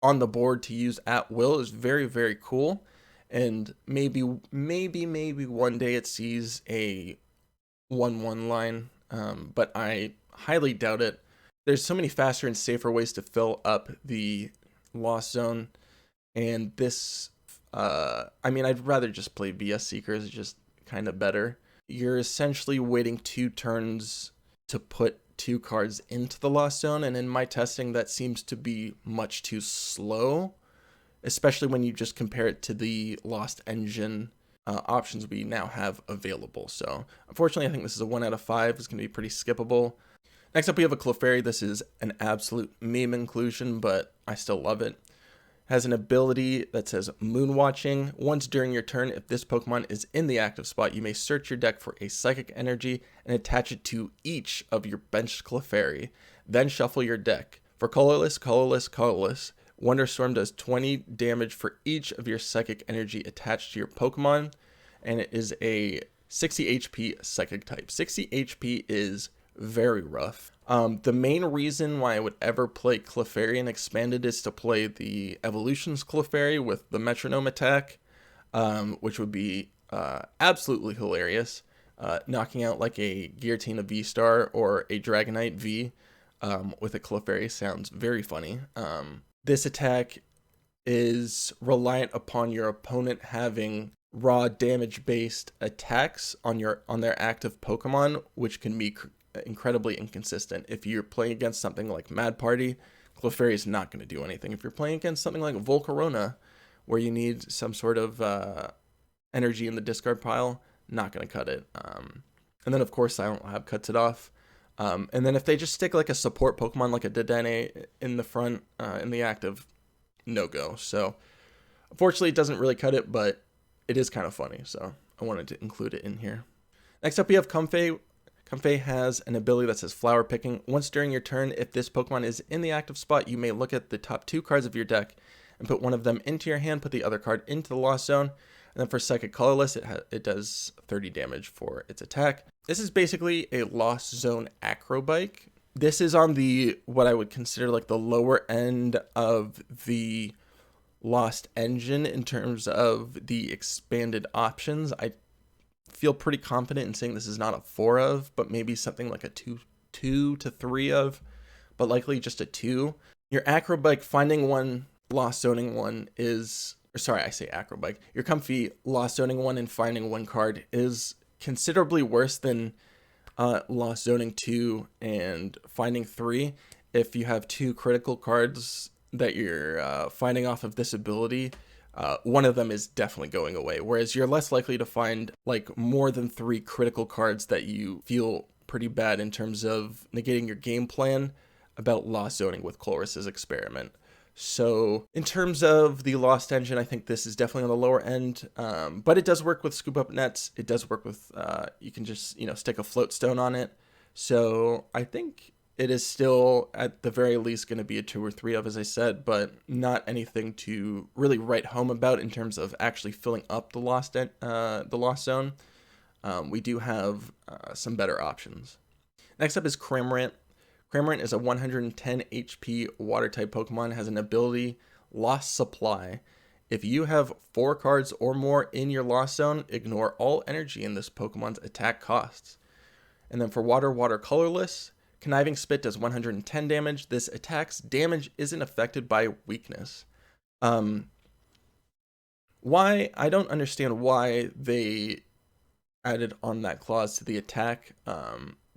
on the board to use at will is very, very cool. And maybe one day it sees a 1/1 line, but I highly doubt it. There's so many faster and safer ways to fill up the Lost Zone, and this, I'd rather just play VS Seekers. It's just kind of better. you're essentially waiting 2 turns to put 2 cards into the Lost Zone, and in my testing that seems to be much too slow, especially when you just compare it to the Lost Engine options we now have available. So unfortunately, I think this is a 1 out of 5. It's going to be pretty skippable. Next up, we have a Clefairy. This is an absolute meme inclusion, but I still love it. Has an ability that says Moonwatching. Once during your turn, if this Pokemon is in the active spot, you may search your deck for a Psychic Energy and attach it to each of your benched Clefairy. Then shuffle your deck. For colorless, Wonderstorm does 20 damage for each of your Psychic Energy attached to your Pokemon, and it is a 60 HP Psychic type. 60 HP is very rough. The main reason why I would ever play Clefairy and Expanded is to play the Evolutions Clefairy with the Metronome attack, which would be absolutely hilarious. Knocking out like a Giratina VSTAR or a Dragonite V with a Clefairy sounds very funny. This attack is reliant upon your opponent having raw damage-based attacks on their active Pokemon, which can be incredibly inconsistent. If you're playing against something like Mad Party, Clefairy is not going to do anything. If you're playing against something like Volcarona, where you need some sort of energy in the discard pile, not going to cut it. And then, of course, Silent Lab cuts it off. And then if they just stick like a support Pokemon like a Dedenne in the front, in the active, no go. So unfortunately, it doesn't really cut it, but it is kind of funny. So I wanted to include it in here. Next up, we have Comfey. Comfey has an ability that says Flower Picking. Once during your turn, if this Pokemon is in the active spot, you may look at the top 2 cards of your deck and put one of them into your hand, put the other card into the Lost Zone. And then for Psychic Colorless, it does 30 damage for its attack. This is basically a Lost Zone Acrobike. This is on the, what I would consider like the lower end of the Lost Engine in terms of the expanded options. I feel pretty confident in saying this is not a 4 of, but maybe something like a 2 to 3 of, but likely just a 2. Your Acrobike finding one, Lost Zoning one is, or sorry, I say Acrobike. Your Comfey Lost Zoning one and finding one card is considerably worse than Lost Zoning 2 and finding 3. If you have 2 critical cards that you're finding off of this ability, one of them is definitely going away, whereas you're less likely to find like more than 3 critical cards that you feel pretty bad in terms of negating your game plan about Lost Zoning with Colress's Experiment. So in terms of the Lost Engine, I think this is definitely on the lower end, but it does work with Scoop Up Nets. It does work with, you can just, stick a Float Stone on it. So I think it is still at the very least going to be a 2 or 3 of, as I said, but not anything to really write home about in terms of actually filling up the Lost Zone. We do have some better options. Next up is Cramorant. Cramorant is a 110 HP Water-type Pokemon, has an ability, Lost Supply. If you have 4 cards or more in your Lost Zone, ignore all energy in this Pokemon's attack costs. And then for Water Colorless, Conniving Spit does 110 damage. This attack's damage isn't affected by weakness. Why? I don't understand why they added on that clause to the attack.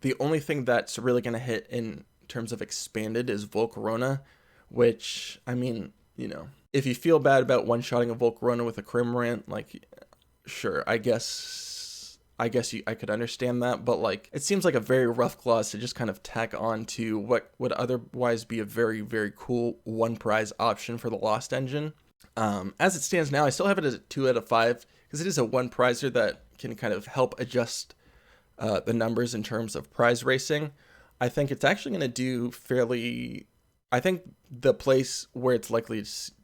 The only thing that's really going to hit in terms of expanded is Volcarona, which, I mean, if you feel bad about one-shotting a Volcarona with a Cramorant, like, sure, I guess I could understand that, but like, it seems like a very rough clause to just kind of tack on to what would otherwise be a very, very cool 1 prize option for the Lost Engine. As it stands now, I still have it as a 2 out of 5 because it is a 1 prizer that can kind of help adjust the numbers in terms of prize racing. I think it's actually going to do fairly. I think the place where it's likely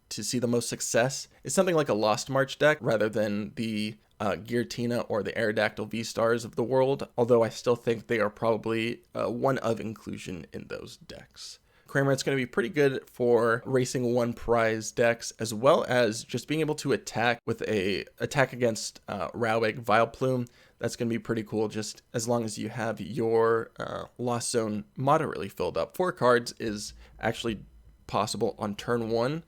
to see the most success is something like a Lost March deck rather than the Giratina or the Aerodactyl V stars of the world, although I still think they are probably one of inclusion in those decks. Cramorant's going to be pretty good for racing 1 prize decks, as well as just being able to attack with a attack against Rowegg Vileplume. That's going to be pretty cool, just as long as you have your Lost Zone moderately filled up. 4 cards is actually possible on turn 1.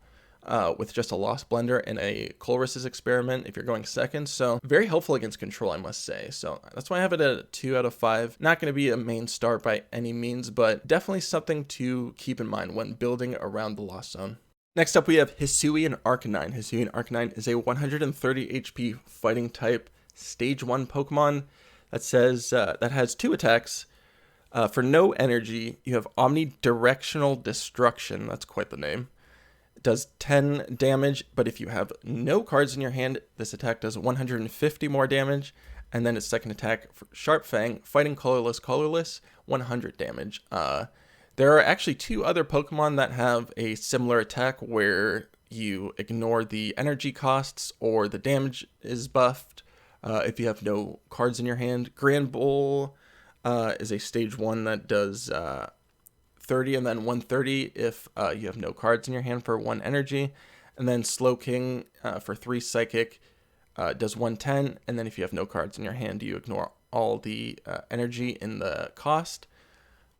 with just a Lost Blender and a Colress Experiment if you're going second. So very helpful against control, I must say. So that's why I have it at a 2 out of 5. Not going to be a main start by any means, but definitely something to keep in mind when building around the Lost Zone. Next up, we have Hisuian Arcanine. Hisuian Arcanine is a 130 HP fighting type stage 1 Pokemon that has 2 attacks. For no energy, you have Omnidirectional Destruction. That's quite the name. It does 10 damage, but if you have no cards in your hand, this attack does 150 more damage. And then its second attack, for Sharp Fang, Fighting Colorless, 100 damage. There are actually 2 other Pokemon that have a similar attack where you ignore the energy costs or the damage is buffed if you have no cards in your hand. Granbull is a stage 1 that does 30 and then 130 if you have no cards in your hand for 1 energy. And then Slowking for 3 psychic does 110, and then if you have no cards in your hand, you ignore all the energy in the cost.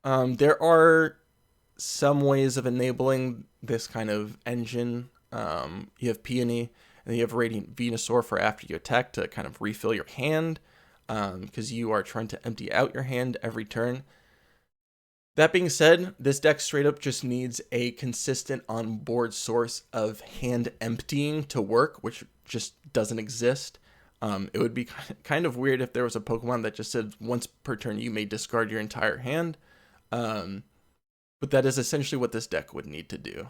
There are some ways of enabling this kind of engine. You have Peony, and you have Radiant Venusaur for after you attack to kind of refill your hand, because you are trying to empty out your hand every turn. That being said, this deck straight up just needs a consistent on-board source of hand emptying to work, which just doesn't exist. It would be kind of weird if there was a Pokemon that just said once per turn you may discard your entire hand. But that is essentially what this deck would need to do.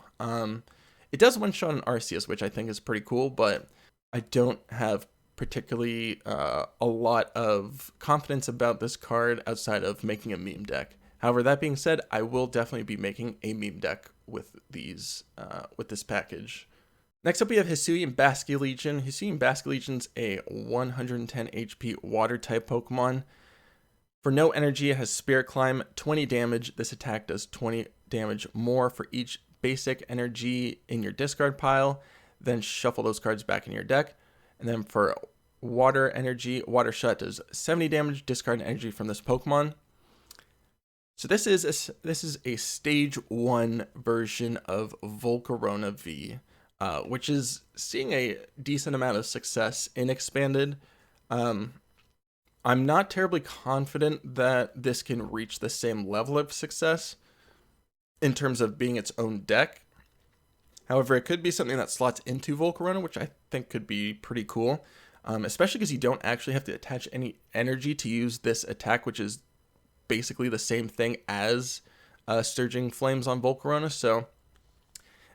It does one-shot an Arceus, which I think is pretty cool, but I don't have particularly a lot of confidence about this card outside of making a meme deck. However, that being said, I will definitely be making a meme deck with these with this package. Next up, we have Hisuian Basculegion. Hisuian Basculegion's a 110 HP water type Pokemon. For no energy, it has Spirit Climb, 20 damage. This attack does 20 damage more for each basic energy in your discard pile. Then shuffle those cards back in your deck. And then for water energy, Water Shot does 70 damage. Discard energy from this Pokemon. So this is a stage 1 version of Volcarona V, which is seeing a decent amount of success in Expanded. I'm not terribly confident that this can reach the same level of success in terms of being its own deck. However, it could be something that slots into Volcarona, which I think could be pretty cool, especially because you don't actually have to attach any energy to use this attack, which is basically the same thing as Surging Flames on Volcarona. So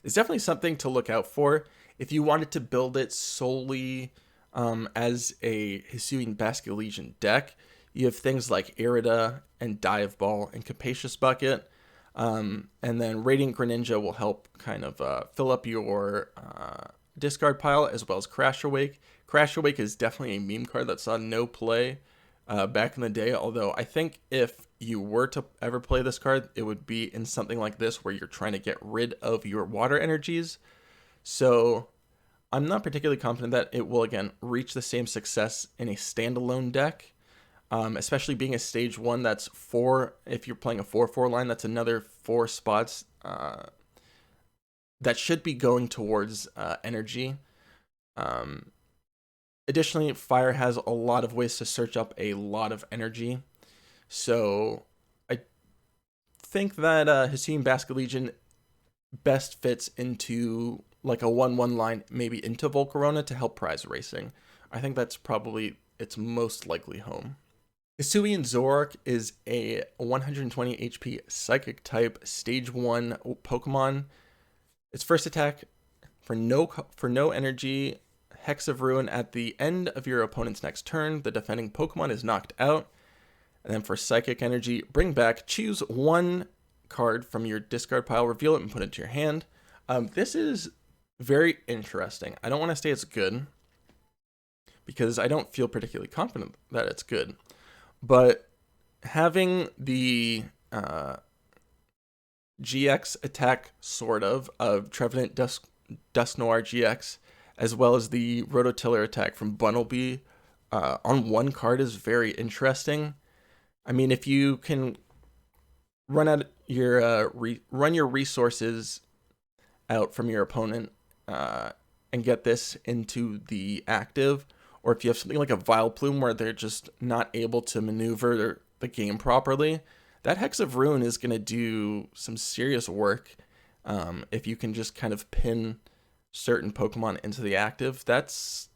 it's definitely something to look out for. If you wanted to build it solely as a Hisuian Basculegion deck, you have things like Aerodactyl and Dive Ball and Capacious Bucket. And then Radiant Greninja will help kind of fill up your discard pile, as well as Crash Awake. Crash Awake is definitely a meme card that saw no play back in the day, although I think if you were to ever play this card, it would be in something like this where you're trying to get rid of your water energies. So I'm not particularly confident that it will, again, reach the same success in a standalone deck, especially being a stage 1 that's 4. If you're playing a 4/4 line, that's another 4 spots that should be going towards energy. Additionally, Fire has a lot of ways to search up a lot of energy. So I think that Hisuian Basculegion best fits into like a 1/1 line, maybe into Volcarona to help prize racing. I think that's probably its most likely home. Hisuian Zoroark is a 120 HP Psychic type stage 1 Pokemon. Its first attack, for no energy, Hex of Ruin. At the end of your opponent's next turn, the defending Pokemon is knocked out. And then for Psychic Energy, bring back, choose 1 card from your discard pile, reveal it, and put it to your hand. This is very interesting. I don't want to say it's good, because I don't feel particularly confident that it's good. But having the GX attack, sort of Trevenant Dusknoir GX, as well as the Rototiller attack from Bunnelby on 1 card is very interesting. I mean, if you can run your resources out from your opponent and get this into the active, or if you have something like a Vileplume where they're just not able to maneuver the game properly, that Hex of Ruin is going to do some serious work. If you can just kind of pin certain Pokemon into the active, that's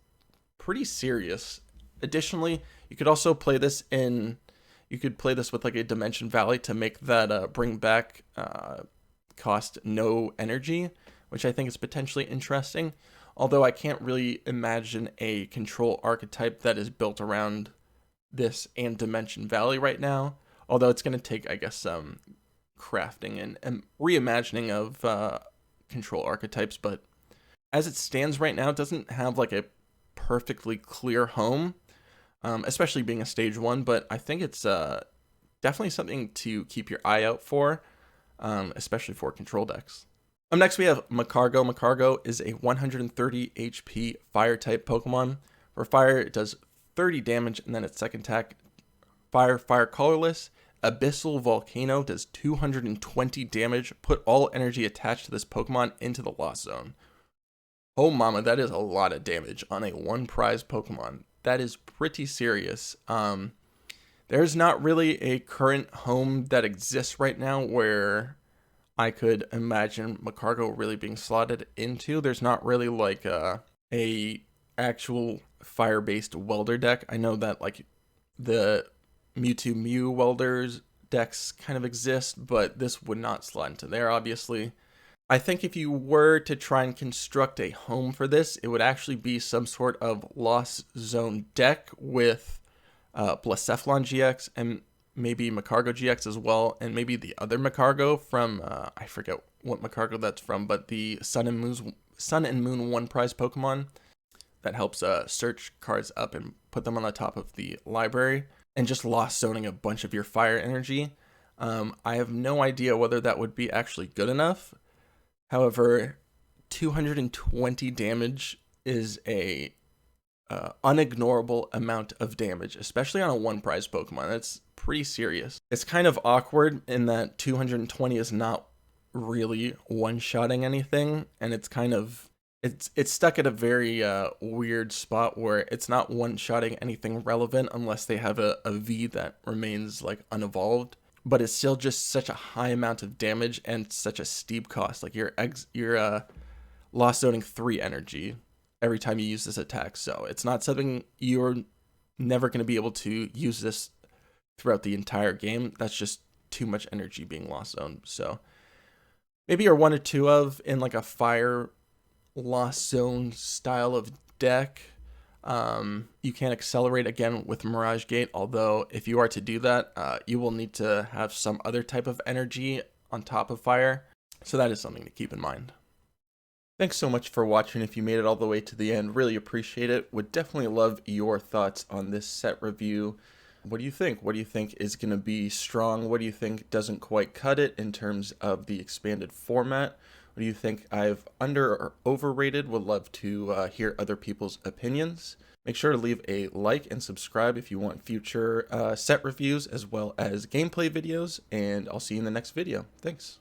pretty serious. Additionally, you could also play this with like a Dimension Valley to make that bring back cost no energy, which I think is potentially interesting. Although I can't really imagine a control archetype that is built around this and Dimension Valley right now. Although it's going to take, I guess, some crafting and reimagining of control archetypes. But as it stands right now, it doesn't have like a perfectly clear home, especially being a stage 1. But I think it's definitely something to keep your eye out for, especially for control decks. Up next, we have Magcargo. Magcargo is a 130 HP fire-type Pokemon. For fire, it does 30 damage, and then its second attack, Fire Colorless. Abyssal Volcano does 220 damage. Put all energy attached to this Pokemon into the Lost Zone. Oh mama, that is a lot of damage on a one-prize Pokemon. That is pretty serious. There's not really a current home that exists right now where I could imagine Magcargo really being slotted into. There's not really like a actual fire-based welder deck. I know that like the Mewtwo Mew welders decks kind of exist, but this would not slot into there, obviously. I think if you were to try and construct a home for this, it would actually be some sort of Lost Zone deck with Blacephalon GX and maybe Magcargo GX as well, and maybe the other Magcargo from, I forget what Magcargo that's from, but the Sun and Moon one prize Pokemon that helps search cards up and put them on the top of the library, and just Lost Zoning a bunch of your fire energy. I have no idea whether that would be actually good enough. However, 220 damage is a unignorable amount of damage, especially on a one prize Pokemon. That's pretty serious. It's kind of awkward in that 220 is not really one-shotting anything, and it's kind of it's stuck at a very weird spot where it's not one-shotting anything relevant unless they have a V that remains like unevolved, but it's still just such a high amount of damage and such a steep cost. Like you're Lost Zoning 3 energy every time you use this attack, so it's not something you're never going to be able to use this throughout the entire game. That's just too much energy being Lost Zoned. So maybe you're one or two of in like a fire Lost Zone style of deck. You can accelerate again with Mirage Gate, although if you are to do that, you will need to have some other type of energy on top of fire. So that is something to keep in mind. Thanks so much for watching. If you made it all the way to the end, really appreciate it. Would definitely love your thoughts on this set review. What do you think? What do you think is going to be strong? What do you think doesn't quite cut it in terms of the expanded format? What do you think I've under or overrated? Would love to hear other people's opinions. Make sure to leave a like and subscribe if you want future set reviews as well as gameplay videos, and I'll see you in the next video. Thanks.